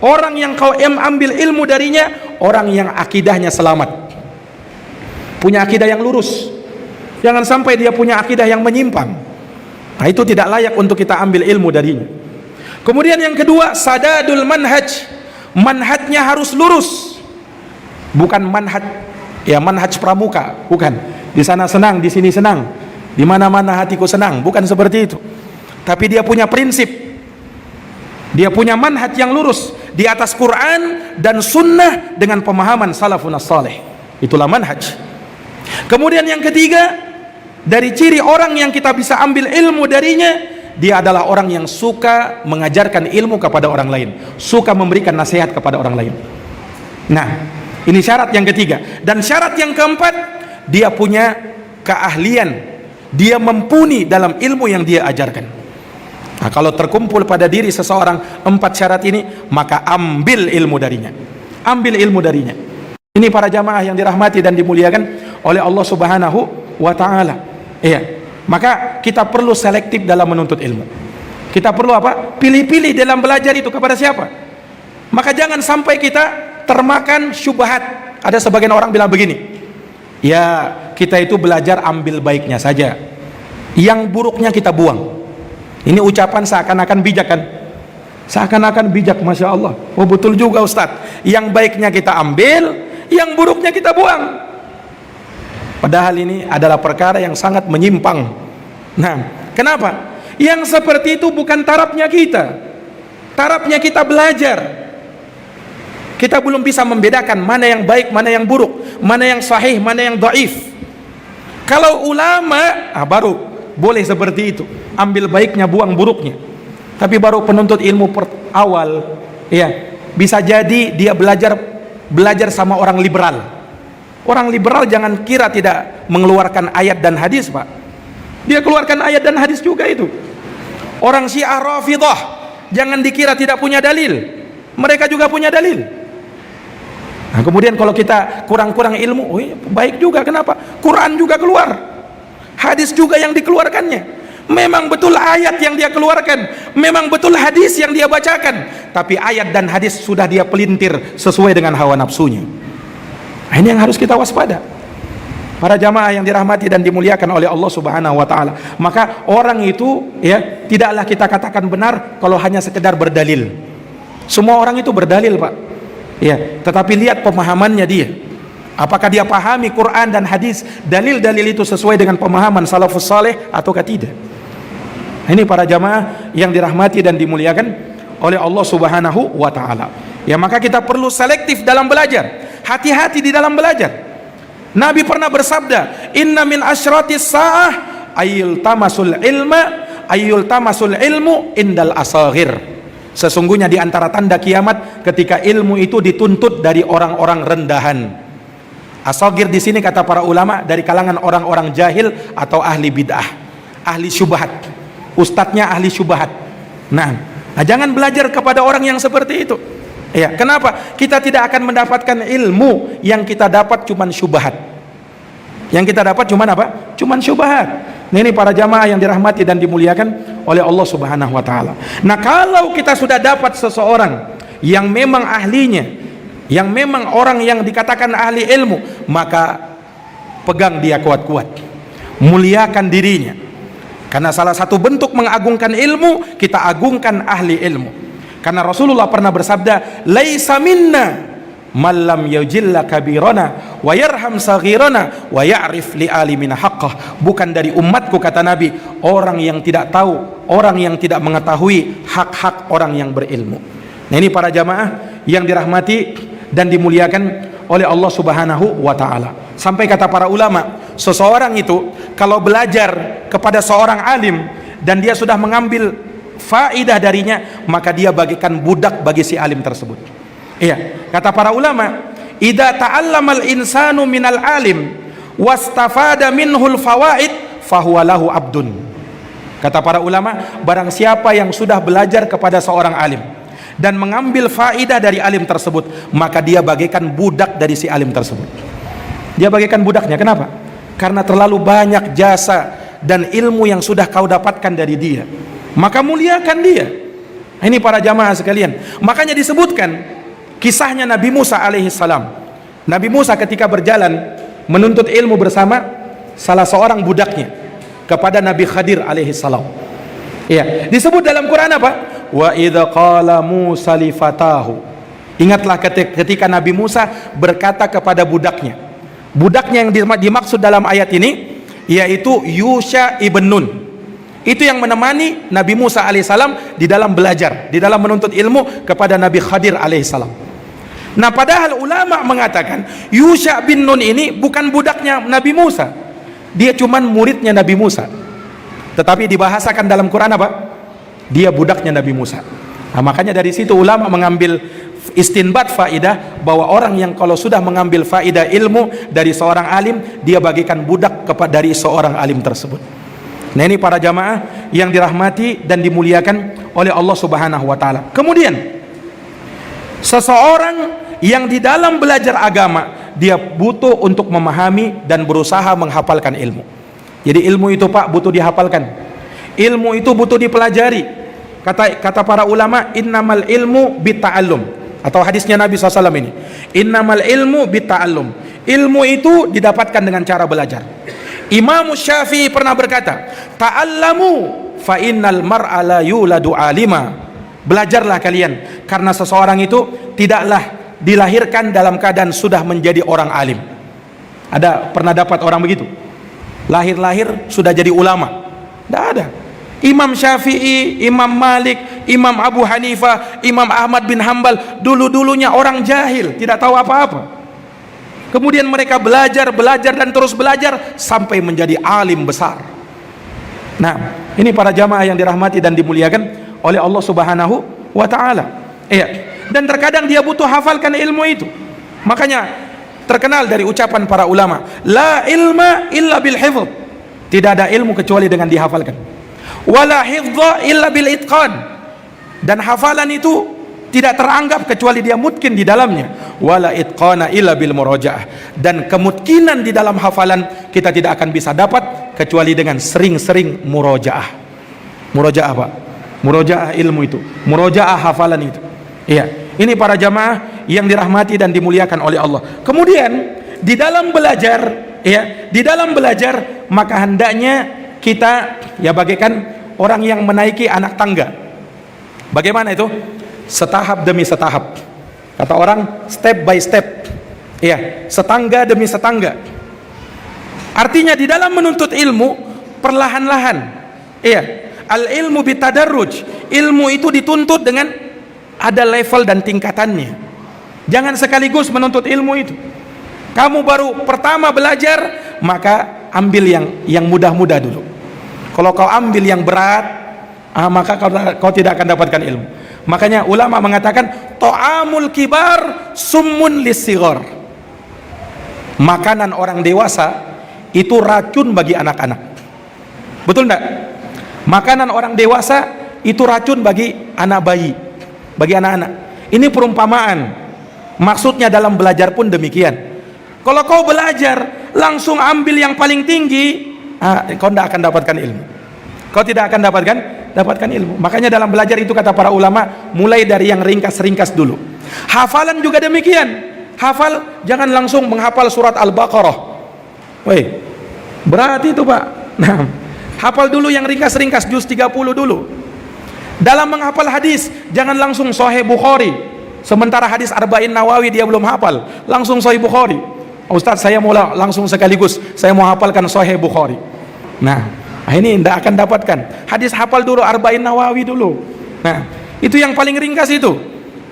Orang yang kau ambil ilmu darinya, orang yang akidahnya selamat, punya akidah yang lurus. Jangan sampai dia punya akidah yang menyimpang. Nah, itu tidak layak untuk kita ambil ilmu darinya. Kemudian yang kedua, sadadul manhaj. Manhajnya harus lurus. Bukan manhaj manhaj pramuka, bukan. Di sana senang, di sini senang, di mana-mana hatiku senang, bukan seperti itu. Tapi dia punya prinsip, dia punya manhaj yang lurus di atas Quran dan sunnah dengan pemahaman salafun salih. Itulah manhaj. Kemudian yang ketiga, dari ciri orang yang kita bisa ambil ilmu darinya, dia adalah orang yang suka mengajarkan ilmu kepada orang lain, suka memberikan nasihat kepada orang lain. Nah, ini syarat yang ketiga. Dan syarat yang keempat, dia punya keahlian, dia mumpuni dalam ilmu yang dia ajarkan. Nah, kalau terkumpul pada diri seseorang 4 syarat ini, maka ambil ilmu darinya. Ambil ilmu darinya. Ini para jamaah yang dirahmati dan dimuliakan oleh Allah Subhanahu wa taala. Iya. Maka kita perlu selektif dalam menuntut ilmu. Kita perlu apa? Pilih-pilih dalam belajar itu kepada siapa. Maka jangan sampai kita termakan syubhat. Ada sebagian orang bilang begini, ya kita itu belajar ambil baiknya saja, yang buruknya kita buang. Ini ucapan seakan-akan bijak kan? Seakan-akan bijak, Masya Allah. Oh betul juga Ustadz, yang baiknya kita ambil, yang buruknya kita buang. Padahal ini adalah perkara yang sangat menyimpang. Nah, kenapa? Yang seperti itu bukan tarafnya kita. Tarafnya kita belajar. Kita belum bisa membedakan mana yang baik, mana yang buruk, mana yang sahih, mana yang dhaif. Kalau ulama, baru boleh seperti itu. Ambil baiknya, buang buruknya. Tapi baru penuntut ilmu awal, ya, bisa jadi dia belajar sama orang liberal. Orang liberal jangan kira tidak mengeluarkan ayat dan hadis, Pak. Dia keluarkan ayat dan hadis juga itu. Orang Syiah Rafidhah jangan dikira tidak punya dalil. Mereka juga punya dalil. Nah, kemudian kalau kita kurang-kurang ilmu, baik juga, kenapa? Quran juga keluar, hadis juga yang dikeluarkannya. Memang betul ayat yang dia keluarkan, memang betul hadis yang dia bacakan, tapi ayat dan hadis sudah dia pelintir sesuai dengan hawa nafsunya. Nah, ini yang harus kita waspada. Para jamaah yang dirahmati dan dimuliakan oleh Allah Subhanahu wa taala. Maka orang itu, ya, tidaklah kita katakan benar kalau hanya sekedar berdalil. Semua orang itu berdalil, Pak. Ya, tetapi lihat pemahamannya dia. Apakah dia pahami Quran dan hadis, dalil-dalil itu sesuai dengan pemahaman salafus saleh ataukah tidak? Nah, ini para jamaah yang dirahmati dan dimuliakan oleh Allah Subhanahu wa taala. Ya, maka kita perlu selektif dalam belajar. Hati-hati di dalam belajar. Nabi pernah bersabda, "Inna min asyratis sa'ah ayyul tamasul ilmu indal asaghir." Sesungguhnya di antara tanda kiamat ketika ilmu itu dituntut dari orang-orang rendahan. Asagir di sini kata para ulama dari kalangan orang-orang jahil atau ahli bid'ah, ahli syubhat. Ustadznya ahli syubhat. Nah, jangan belajar kepada orang yang seperti itu. Ya, kenapa? Kita tidak akan mendapatkan ilmu, yang kita dapat cuman syubhat. Yang kita dapat cuman apa? Cuman syubhat. Nah, ini para jamaah yang dirahmati dan dimuliakan oleh Allah Subhanahu wa taala. Nah, kalau kita sudah dapat seseorang yang memang ahlinya, yang memang orang yang dikatakan ahli ilmu, maka pegang dia kuat-kuat, muliakan dirinya. Karena salah satu bentuk mengagungkan ilmu, kita agungkan ahli ilmu. Karena Rasulullah pernah bersabda, "Laisa minna man lam yujilla kabirana wa yarham saghirana wa ya'rif li alimina haqqah." Bukan dari umatku, kata Nabi, orang yang tidak tahu, orang yang tidak mengetahui hak-hak orang yang berilmu. Nah, ini para jamaah yang dirahmati dan dimuliakan oleh Allah Subhanahu wa taala. Sampai kata para ulama, seseorang itu kalau belajar kepada seorang alim dan dia sudah mengambil faidah darinya, maka dia bagikan budak bagi si alim tersebut. Iya, kata para ulama, idza ta'allamal insanu minal alim wastafada minhul fawaid fahuwa lahu abdun. Kata para ulama, barang siapa yang sudah belajar kepada seorang alim dan mengambil faidah dari alim tersebut, maka dia bagaikan budak dari si alim tersebut. Dia bagaikan budaknya. Kenapa? Karena terlalu banyak jasa dan ilmu yang sudah kau dapatkan dari dia, maka muliakan dia. Ini para jamaah sekalian, makanya disebutkan kisahnya Nabi Musa alaihissalam. Nabi Musa ketika berjalan menuntut ilmu bersama salah seorang budaknya kepada Nabi Khadir alaihissalam. Ya, disebut dalam Quran apa? Wa idza qala Musa li fatahu. Ingatlah ketika Nabi Musa berkata kepada budaknya. Budaknya yang dimaksud dalam ayat ini yaitu Yusha ibn Nun. Itu yang menemani Nabi Musa alaihissalam di dalam belajar, di dalam menuntut ilmu kepada Nabi Khadir alaihissalam. Nah, padahal ulama mengatakan Yusha bin Nun ini bukan budaknya Nabi Musa, dia cuman muridnya Nabi Musa. Tetapi dibahasakan dalam Quran apa? Dia budaknya Nabi Musa. Nah, makanya dari situ ulama mengambil istinbat faidah bahwa orang yang kalau sudah mengambil faidah ilmu dari seorang alim, dia bagikan budak kepada dari seorang alim tersebut. Nah, ini para jamaah yang dirahmati dan dimuliakan oleh Allah Subhanahu wa taala. Kemudian seseorang yang di dalam belajar agama, dia butuh untuk memahami dan berusaha menghafalkan ilmu. Jadi ilmu itu Pak butuh dihafalkan. Ilmu itu butuh dipelajari. Kata para ulama, innamal ilmu bitta'allum. Atau hadisnya Nabi SAW ini, innamal ilmu bitta'allum. Ilmu itu didapatkan dengan cara belajar. Imam Syafi'i pernah berkata, ta'allamu fa innal mar'a la yuladu alima. Belajarlah kalian, karena seseorang itu tidaklah dilahirkan dalam keadaan sudah menjadi orang alim. Ada pernah dapat orang begitu? Lahir-lahir sudah jadi ulama? Tidak ada. Imam Syafi'i, Imam Malik, Imam Abu Hanifah, Imam Ahmad bin Hambal, dulu-dulunya orang jahil, tidak tahu apa-apa. Kemudian mereka belajar dan terus belajar sampai menjadi alim besar. Nah, ini para jamaah yang dirahmati dan dimuliakan oleh Allah Subhanahu wa taala. Iya. Dan terkadang dia butuh hafalkan ilmu itu. Makanya terkenal dari ucapan para ulama, la ilma illa bil hifdz. Tidak ada ilmu kecuali dengan dihafalkan. Wala hifdza illa bil itqan. Dan hafalan itu tidak teranggap kecuali dia mutkin di dalamnya. Wala itqana illa bil murajaah. Dan kemutkinan di dalam hafalan kita tidak akan bisa dapat kecuali dengan sering-sering murajaah. Murajaah Pak? Murajaah ilmu itu, murajaah hafalan itu. Iya, ini para jamaah yang dirahmati dan dimuliakan oleh Allah. Kemudian di dalam belajar, ya, di dalam belajar maka hendaknya kita ya bagaikan orang yang menaiki anak tangga. Bagaimana itu? Setahap demi setahap. Kata orang step by step. Iya, setangga demi setangga. Artinya di dalam menuntut ilmu perlahan-lahan. Iya, al ilmu bitadarruj. Ilmu itu dituntut dengan ada level dan tingkatannya. Jangan sekaligus menuntut ilmu itu. Kamu baru pertama belajar, maka ambil yang mudah-mudah dulu. Kalau kau ambil yang berat, maka kau tidak akan dapatkan ilmu. Makanya ulama mengatakan ta'amul kibar summun lissighar. Makanan orang dewasa itu racun bagi anak-anak. Betul enggak? Makanan orang dewasa itu racun bagi anak bayi, bagi anak-anak. Ini perumpamaan. Maksudnya dalam belajar pun demikian. Kalau kau belajar langsung ambil yang paling tinggi, kau tidak akan dapatkan ilmu. Kau tidak akan dapatkan ilmu. Makanya dalam belajar itu kata para ulama, mulai dari yang ringkas-ringkas dulu. Hafalan juga demikian. Hafal, jangan langsung menghafal surat Al-Baqarah. Woi, berat itu Pak. Nah, hafal dulu yang ringkas-ringkas, juz 30 dulu. Dalam menghafal hadis, jangan langsung Sahih Bukhari. Sementara hadis Arba'in Nawawi dia belum hafal, langsung Sahih Bukhari. Ustaz, saya mau langsung sekaligus, saya mau hafalkan Sahih Bukhari. Nah, ini tidak akan dapatkan. Hadis hafal dulu Arba'in Nawawi dulu. Nah, itu yang paling ringkas itu.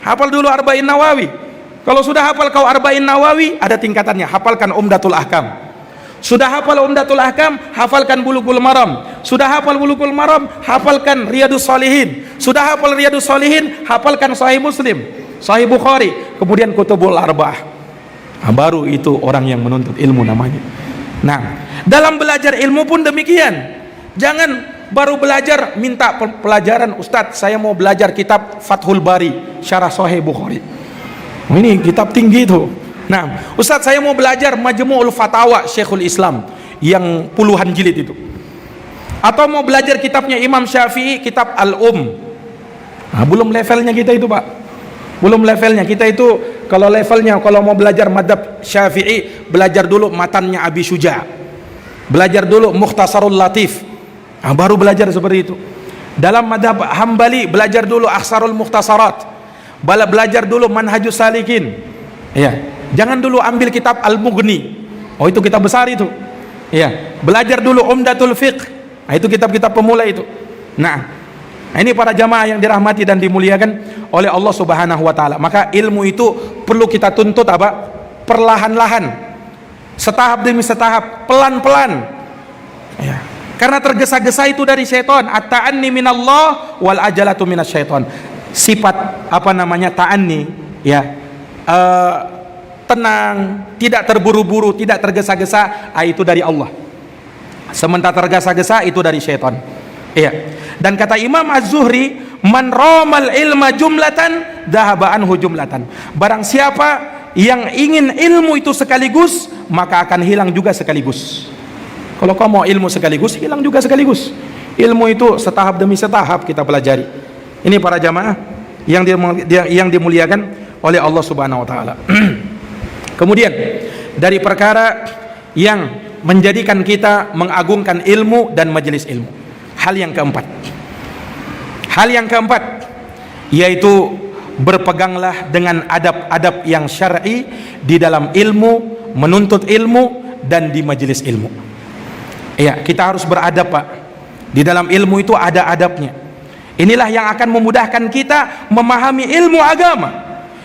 Hafal dulu Arba'in Nawawi. Kalau sudah hafal kau Arba'in Nawawi, ada tingkatannya. Hafalkan Umdatul Ahkam. Sudah hafal Umdatul Ahkam, hafalkan Bulughul Maram. Sudah hafal Bulughul Maram, hafalkan Riyadhus Shalihin. Sudah hafal Riyadhus Shalihin, hafalkan Sahih Muslim, Sahih Bukhari, kemudian Kutubul Arba'ah. Baru itu orang yang menuntut ilmu namanya. Nah, dalam belajar ilmu pun demikian. Jangan baru belajar minta pelajaran, Ustadz saya mau belajar kitab Fathul Bari Syarah Sahih Bukhari. Ini kitab tinggi itu. Nah, Ustadz saya mau belajar Majmu'ul Fatawa Syekhul Islam yang puluhan jilid itu. Atau mau belajar kitabnya Imam Syafi'i, kitab Nah, belum levelnya kita itu, Pak. Belum levelnya kita itu. Kalau levelnya, kalau mau belajar madhab Syafi'i, belajar dulu matannya Abi Syuja', belajar dulu Mukhtasarul Latif, baru belajar seperti itu. Dalam madhab Hambali, belajar dulu Akhsarul Mukhtasarat, belajar dulu Manhajus Salikin. Ya, jangan dulu ambil kitab Al-Mughni. Oh, itu kitab besar itu. Ya, belajar dulu Umdatul Fiqh. Nah, itu kitab-kitab pemula itu. Nah, ini para jamaah yang dirahmati dan dimuliakan oleh Allah Subhanahu wa taala. Maka ilmu itu perlu kita tuntut apa? Perlahan-lahan. Setahap demi setahap, pelan-pelan. Ya. Karena tergesa-gesa itu dari syaitan. At-ta'anni minallah wal ajalatu minasyaiton. Sifat apa namanya? Ta'anni, ya. Tenang, tidak terburu-buru, tidak tergesa-gesa, itu dari Allah. Sementara tergesa-gesa itu dari syaitan. Iya. Dan kata Imam Az-Zuhri, man ramal ilma jumlatan dhahaba anhu jumlatan. Barang siapa yang ingin ilmu itu sekaligus, maka akan hilang juga sekaligus. Kalau kau mau ilmu sekaligus, hilang juga sekaligus. Ilmu itu setahap demi setahap kita pelajari. Ini para jamaah yang dimuliakan oleh Allah Subhanahu wa taala. Kemudian dari perkara yang menjadikan kita mengagungkan ilmu dan majelis ilmu, hal yang keempat yaitu berpeganglah dengan adab-adab yang syar'i di dalam ilmu, menuntut ilmu, dan di majelis ilmu. Ya, kita harus beradab, Pak. Di dalam ilmu itu ada adabnya. Inilah yang akan memudahkan kita memahami ilmu agama.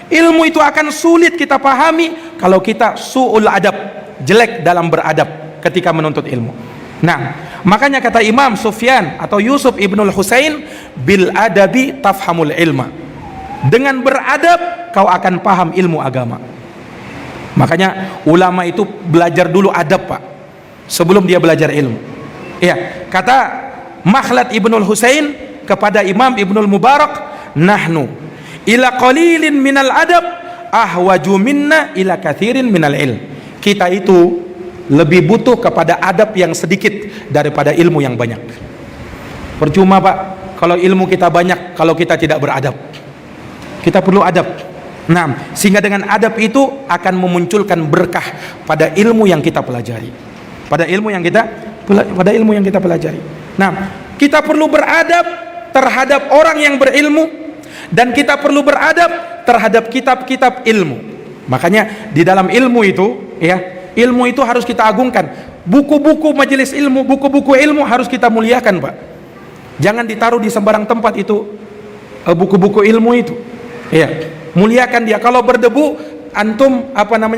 Ilmu itu akan sulit kita pahami kalau kita su'ul adab, jelek dalam beradab ketika menuntut ilmu. Nah, makanya kata Imam Sufyan atau Yusuf ibnul Husain, bil adabi tafhamul ilma. Dengan beradab kau akan paham ilmu agama. Makanya ulama itu belajar dulu adab, Pak, sebelum dia belajar ilmu. Ya, kata Makhlad ibnul Husain kepada Imam Ibnul Mubarak, nahnu ila qalilin minal adab ahwaju minna ila kathirin minal ilm. Kita itu lebih butuh kepada adab yang sedikit daripada ilmu yang banyak. Percuma, Pak, kalau ilmu kita banyak kalau kita tidak beradab. Kita perlu adab. Nah, sehingga dengan adab itu akan memunculkan berkah pada ilmu yang kita pelajari. Pada ilmu yang kita pelajari. Nah, kita perlu beradab terhadap orang yang berilmu, dan kita perlu beradab terhadap kitab-kitab ilmu. Makanya di dalam ilmu itu, ya, ilmu itu harus kita agungkan. Buku-buku majelis ilmu, buku-buku ilmu harus kita muliakan, Pak. Jangan ditaruh di sembarang tempat itu buku-buku ilmu itu. Ya, muliakan dia. Kalau berdebu, antum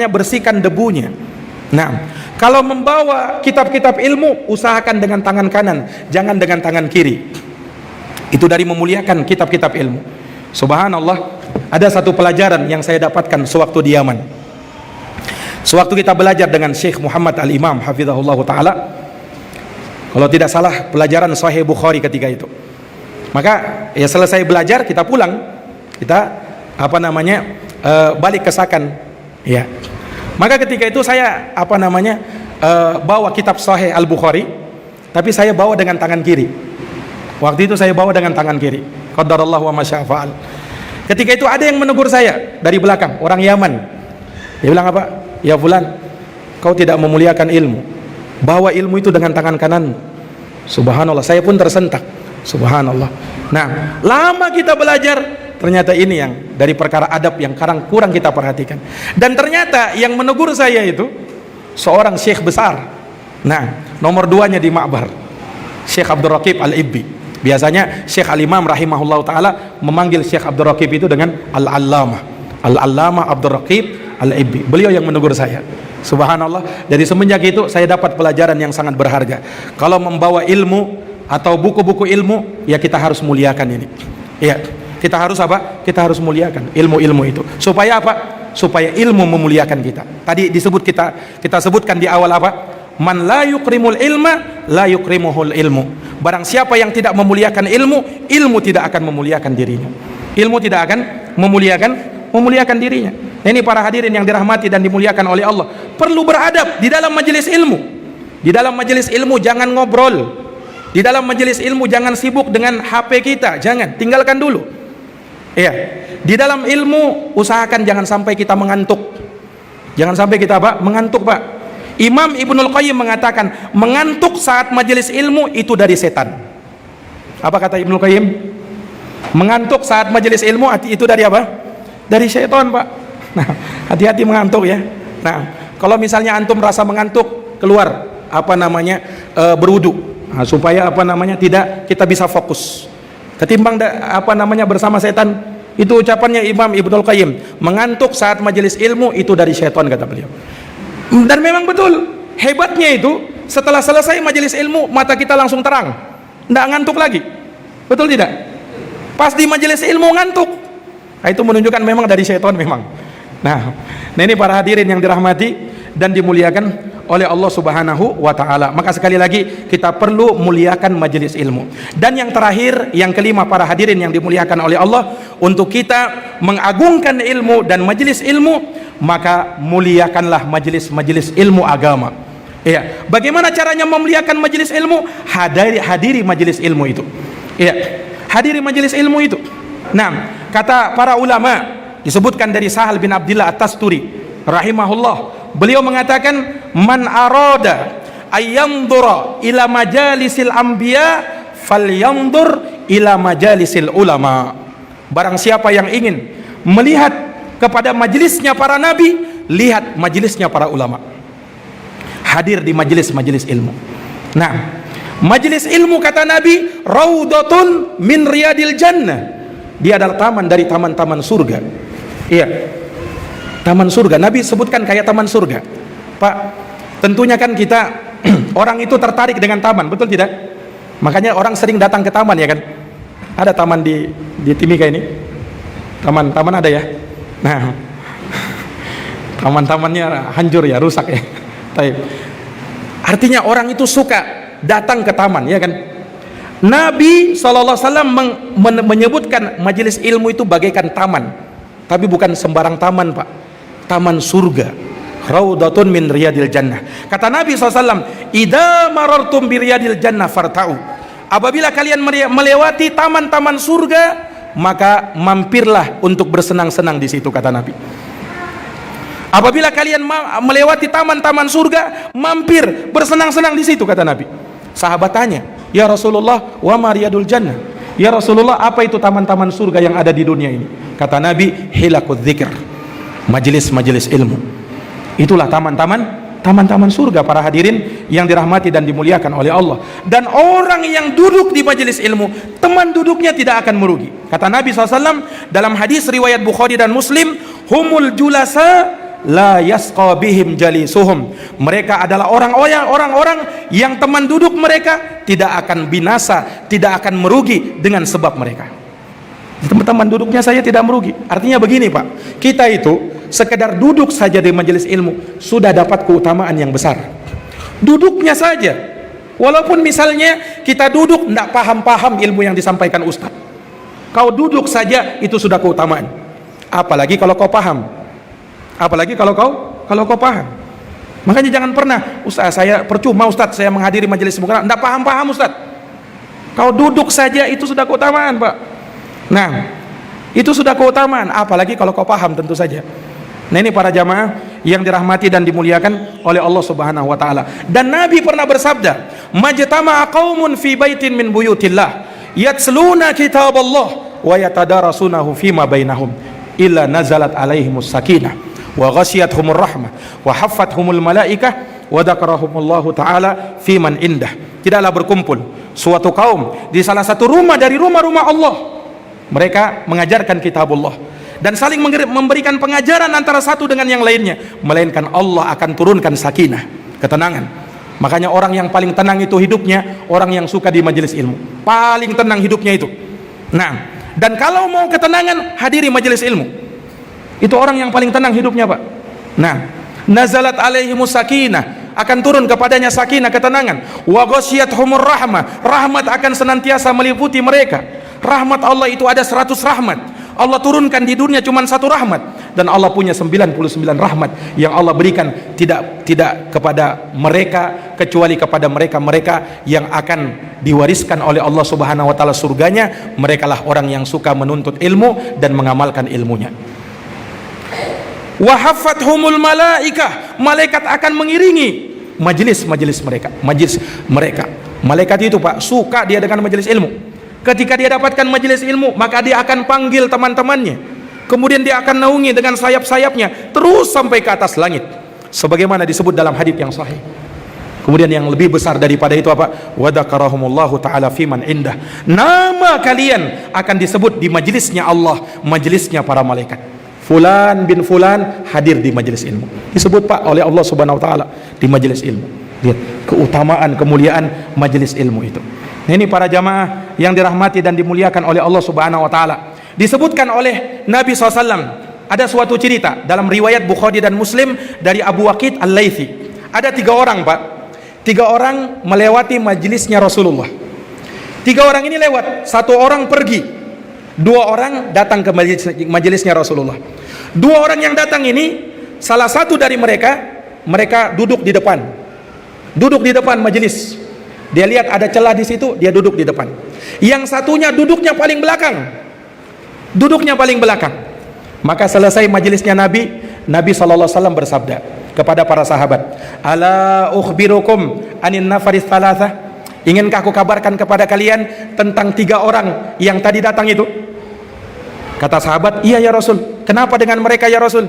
bersihkan debunya. Nah, kalau membawa kitab-kitab ilmu, usahakan dengan tangan kanan, jangan dengan tangan kiri. Itu dari memuliakan kitab-kitab ilmu. Subhanallah, ada satu pelajaran yang saya dapatkan sewaktu di Yaman. Sewaktu kita belajar dengan Syekh Muhammad Al-Imam hafizahullah ta'ala, kalau tidak salah pelajaran Sahih Bukhari ketika itu. Maka ya selesai belajar kita pulang, kita balik ke Sakan, ya. Maka ketika itu saya bawa kitab Sahih Al-Bukhari, tapi saya bawa dengan tangan kiri. Waktu itu saya bawa dengan tangan kiri. Qadarallahu wa masya fa'al. Ketika itu ada yang menegur saya dari belakang, orang Yaman. Dia bilang apa? Ya fulan, kau tidak memuliakan ilmu. Bawa ilmu itu dengan tangan kanan. Subhanallah, saya pun tersentak. Subhanallah. Nah, lama kita belajar, ternyata ini yang dari perkara adab yang kurang kita perhatikan. Dan ternyata yang menegur saya itu seorang syekh besar. Nah, nomor 2-nya di Ma'bar, Syekh Abdul Raqib Al-Ibbi. Biasanya Syekh Al-Imam rahimahullah ta'ala memanggil Syekh Abdul Raqib itu dengan Al-Allamah Abdul Raqib Al-Ibbi. Beliau yang menegur saya. Subhanallah, dari semenjak itu saya dapat pelajaran yang sangat berharga. Kalau membawa ilmu atau buku-buku ilmu, ya kita harus muliakan ini. Ya, kita harus apa? Kita harus muliakan ilmu-ilmu itu. Supaya apa? Supaya ilmu memuliakan kita. Tadi kita sebutkan di awal apa? Man la yukrimul ilma la yukrimuhul ilmu. Barang siapa yang tidak memuliakan ilmu, ilmu tidak akan memuliakan dirinya. Ilmu tidak akan memuliakan dirinya. Ini para hadirin yang dirahmati dan dimuliakan oleh Allah, perlu beradab di dalam majelis ilmu. Di dalam majelis ilmu jangan ngobrol. Di dalam majelis ilmu jangan sibuk dengan HP kita, jangan, tinggalkan dulu. Iya. Di dalam ilmu usahakan jangan sampai kita mengantuk. Jangan sampai kita apa? Mengantuk, Pak. Imam Ibnul Qayyim mengatakan, mengantuk saat majelis ilmu itu dari setan. Apa kata Ibnul Qayyim? Mengantuk saat majelis ilmu itu dari apa? Dari setan, Pak. Nah, hati-hati mengantuk ya. Nah, kalau misalnya antum rasa mengantuk, keluar berwudu. Nah, supaya tidak kita bisa fokus. Ketimbang bersama setan. Itu ucapannya Imam Ibnul Qayyim. Mengantuk saat majelis ilmu itu dari setan, kata beliau. Dan memang betul. Hebatnya itu setelah selesai majelis ilmu mata kita langsung terang, tidak ngantuk lagi. Betul tidak? Pas di majelis ilmu ngantuk, nah, itu menunjukkan memang dari setan memang. Nah ini para hadirin yang dirahmati dan dimuliakan oleh Allah Subhanahu wa ta'ala. Maka sekali lagi kita perlu muliakan majelis ilmu. Dan yang terakhir, yang kelima para hadirin yang dimuliakan oleh Allah, untuk kita mengagungkan ilmu dan majelis ilmu, maka muliakanlah majelis-majelis ilmu agama. Iya. Bagaimana caranya memuliakan majelis ilmu? Hadiri majelis ilmu itu. Iya. Hadiri majelis ilmu itu. Nah, kata para ulama, disebutkan dari Sahal bin Abdillah At-Tasturi rahimahullah, beliau mengatakan, man arada ayyandura ila majalisil anbiya falyandur ila majalisil ulama. Barang siapa yang ingin melihat kepada majelisnya para nabi, lihat majelisnya para ulama. Hadir di majelis-majelis ilmu. Nah, majelis ilmu kata Nabi, raudatun min riyadil jannah. Dia adalah taman dari taman-taman surga. Iya. Taman surga, Nabi sebutkan kayak taman surga. Pak, tentunya kan kita orang itu tertarik dengan taman, betul tidak? Makanya orang sering datang ke taman, ya kan? Ada taman di Timika ini. Taman ada ya. Nah, taman-tamannya hancur ya, rusak ya. Artinya orang itu suka datang ke taman, ya kan? Nabi SAW menyebutkan majelis ilmu itu bagaikan taman, tapi bukan sembarang taman, Pak. Taman surga, raudatun min riyadil jannah. Kata Nabi SAW, idza marartum bi riyadil jannah farta'u. Apabila kalian melewati taman-taman surga, maka mampirlah untuk bersenang-senang di situ, kata Nabi. Apabila kalian melewati taman-taman surga, mampir bersenang-senang di situ, kata Nabi. Sahabat tanya, ya Rasulullah, wa ma riyadul jannah? Ya Rasulullah, apa itu taman-taman surga yang ada di dunia ini? Kata Nabi, hilakudz dzikr, majelis-majelis ilmu. Itulah taman-taman surga, para hadirin yang dirahmati dan dimuliakan oleh Allah. Dan orang yang duduk di majelis ilmu, teman duduknya tidak akan merugi. Kata Nabi SAW dalam hadis riwayat Bukhari dan Muslim, humul julasa la yasqa bihim jalisuhum. Mereka adalah orang-orang yang teman duduk mereka tidak akan binasa, tidak akan merugi dengan sebab mereka. Teman-teman duduknya saya tidak merugi. Artinya begini, Pak, kita itu sekedar duduk saja di majelis ilmu sudah dapat keutamaan yang besar. Duduknya saja, walaupun misalnya kita duduk tidak paham ilmu yang disampaikan ustaz, kau duduk saja itu sudah keutamaan. Apalagi kalau kau paham. Apalagi kalau kau paham. Makanya jangan pernah, Ustaz, saya percuma Ustaz saya menghadiri majelis ilmu, tidak paham Ustaz. Kau duduk saja itu sudah keutamaan, Pak. Nah, itu sudah keutamaan, apalagi kalau kau paham tentu saja. Nah, ini para jamaah yang dirahmati dan dimuliakan oleh Allah Subhanahu wa taala. Dan Nabi pernah bersabda, majtama'a qaumun fi baitin min buyutillah yatsluna kitaballah wa yatadarasunahu fima bainahum illa nazalat alaihimus sakinah wa ghasyiyatuhumur rahmah wa haffathumul malaikah wa dzakarahumullahu taala fi man indah. Tidaklah berkumpul suatu kaum di salah satu rumah dari rumah-rumah Allah, mereka mengajarkan kitabullah dan saling memberikan pengajaran antara satu dengan yang lainnya, melainkan Allah akan turunkan sakinah, ketenangan. Makanya orang yang paling tenang itu hidupnya orang yang suka di majelis ilmu, paling tenang hidupnya itu. Nah, dan kalau mau ketenangan, hadiri majelis ilmu. Itu orang yang paling tenang hidupnya, Pak. Nah, nazalat alaihimus sakinah, akan turun kepadanya sakinah, ketenangan. Wa ghasyiyatuhumur rahmah, rahmat akan senantiasa meliputi mereka. Rahmat Allah itu ada 100 rahmat. Allah turunkan di dunia cuma satu rahmat, dan Allah punya 99 rahmat yang Allah berikan tidak kepada mereka kecuali kepada mereka yang akan diwariskan oleh Allah Subhanahu wa taala surganya. Merekalah orang yang suka menuntut ilmu dan mengamalkan ilmunya. Wa haffathumul malaikah, malaikat akan mengiringi majelis mereka. Malaikat itu Pak, suka dia dengan majelis ilmu. Ketika dia dapatkan majelis ilmu, maka dia akan panggil teman-temannya, kemudian dia akan naungi dengan sayap-sayapnya terus sampai ke atas langit, sebagaimana disebut dalam hadis yang sahih. Kemudian yang lebih besar daripada itu apa? Wa dzakarahumullahu taala fiman indah, nama kalian akan disebut di majelisnya Allah, majelisnya para malaikat. Fulan bin Fulan hadir di majelis ilmu, disebut Pak oleh Allah Subhanahu wa taala di majelis ilmu. Lihat keutamaan, kemuliaan majelis ilmu itu. Ini para jamaah yang dirahmati dan dimuliakan oleh Allah Subhanahu wa taala. Disebutkan oleh Nabi SAW, ada suatu cerita dalam riwayat Bukhari dan Muslim dari Abu Waqid Al-Laythi. Ada 3 orang Pak, 3 orang melewati majelisnya Rasulullah. 3 orang ini lewat, 1 orang pergi, 2 orang datang ke majelisnya Rasulullah. 2 orang yang datang ini, salah satu dari mereka duduk di depan majelis. Dia lihat ada celah di situ, dia duduk di depan. Yang satunya duduknya paling belakang. Maka selesai majelisnya Nabi SAW bersabda kepada para sahabat, ala ukhbirukum anin nafaris thalatha, inginkah aku kabarkan kepada kalian tentang 3 orang yang tadi datang itu? Kata sahabat, iya ya Rasul. Kenapa dengan mereka ya Rasul?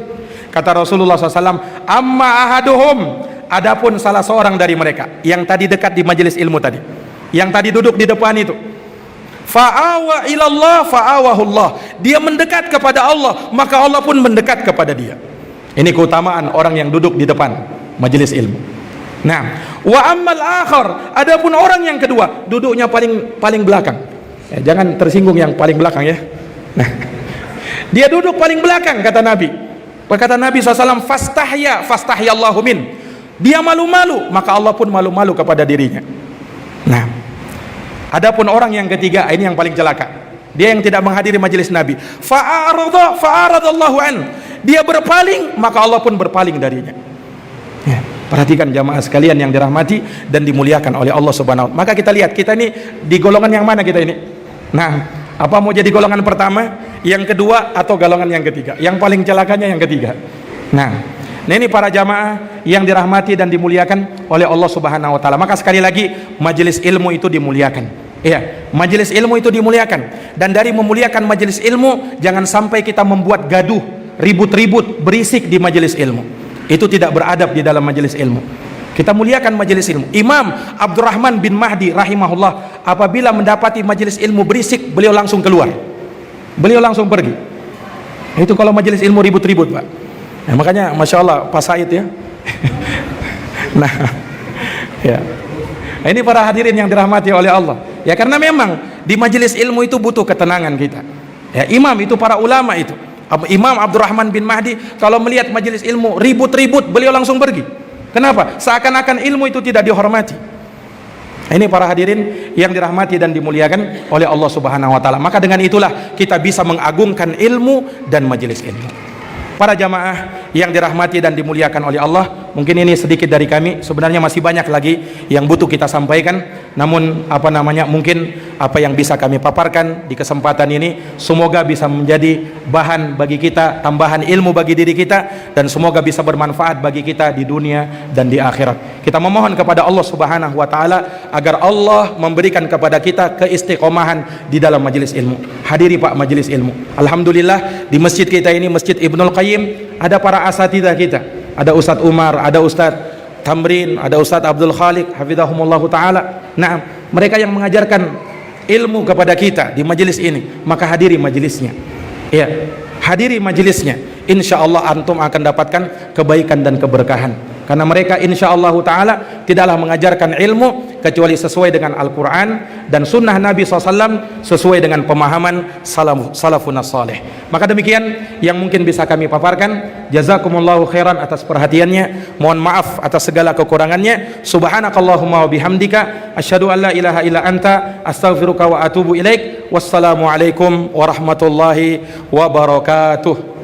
Kata Rasulullah SAW, amma ahaduhum, adapun salah seorang dari mereka yang tadi dekat di majelis ilmu tadi, yang tadi duduk di depan itu, fa'awa ilallah fa'awahullah, dia mendekat kepada Allah, maka Allah pun mendekat kepada dia. Ini keutamaan orang yang duduk di depan majelis ilmu. Nah, wa ammal akhar, adapun orang yang kedua duduknya paling belakang. Jangan tersinggung yang paling belakang ya. Nah, dia duduk paling belakang, kata Nabi. Kata Nabi SAW, fastahyallahu min, dia malu-malu, maka Allah pun malu-malu kepada dirinya. Nah, adapun orang yang ketiga, ini yang paling celaka, dia yang tidak menghadiri majelis Nabi, fa'aradallahu an, dia berpaling, maka Allah pun berpaling darinya. Ya, perhatikan jamaah sekalian yang dirahmati dan dimuliakan oleh Allah Subhanahu wa taala. Maka kita lihat, kita ini di golongan yang mana kita ini? Nah, apa mau jadi golongan pertama, yang kedua, atau golongan yang ketiga? Yang paling celakanya yang ketiga. Nah, ini para jamaah yang dirahmati dan dimuliakan oleh Allah Subhanahu wa taala. Maka sekali lagi, majelis ilmu itu dimuliakan. Iya, majelis ilmu itu dimuliakan. Dan dari memuliakan majelis ilmu, jangan sampai kita membuat gaduh, ribut-ribut, berisik di majelis ilmu. Itu tidak beradab di dalam majelis ilmu. Kita muliakan majelis ilmu. Imam Abdurrahman bin Mahdi rahimahullah, apabila mendapati majelis ilmu berisik, beliau langsung keluar, beliau langsung pergi. Itu kalau majelis ilmu ribut-ribut Pak. Nah, makanya Masya Allah Pak Said ya. Nah ya, ini para hadirin yang dirahmati oleh Allah ya, karena memang di majelis ilmu itu butuh ketenangan kita ya. Imam itu, para ulama itu, Imam Abdurrahman bin Mahdi, kalau melihat majelis ilmu ribut-ribut, beliau langsung pergi. Kenapa? Seakan-akan ilmu itu tidak dihormati. Ini para hadirin yang dirahmati dan dimuliakan oleh Allah Subhanahu wa taala. Maka dengan itulah kita bisa mengagungkan ilmu dan majelis ilmu. Para jamaah yang dirahmati dan dimuliakan oleh Allah, mungkin ini sedikit dari kami. Sebenarnya masih banyak lagi yang butuh kita sampaikan, namun mungkin apa yang bisa kami paparkan di kesempatan ini semoga bisa menjadi bahan bagi kita, tambahan ilmu bagi diri kita, dan semoga bisa bermanfaat bagi kita di dunia dan di akhirat. Kita memohon kepada Allah Subhanahu wa taala agar Allah memberikan kepada kita keistiqomahan di dalam majelis ilmu. Hadiri Pak majelis ilmu. Alhamdulillah di masjid kita ini, Masjid Ibnul Qayyim, ada para asatidzah kita, ada Ustadz Umar, ada Ustadz Tamrin, ada Ustadz Abdul Khaliq hafizahumullahu ta'ala. Nah, mereka yang mengajarkan ilmu kepada kita di majelis ini, maka hadiri majelisnya ya, hadiri majelisnya. Insya Allah antum akan dapatkan kebaikan dan keberkahan. karena mereka insyaallah taala tidaklah mengajarkan ilmu kecuali sesuai dengan Al-Quran dan sunnah Nabi SAW, sesuai dengan pemahaman salafun salih. Maka demikian yang mungkin bisa kami paparkan. Jazakumullahu khairan atas perhatiannya, mohon maaf atas segala kekurangannya. Subhanakallahumma wa bihamdika asyhadu an la ilaha illa anta astaghfiruka wa atubu ilaik. Wassalamualaikum warahmatullahi wabarakatuh.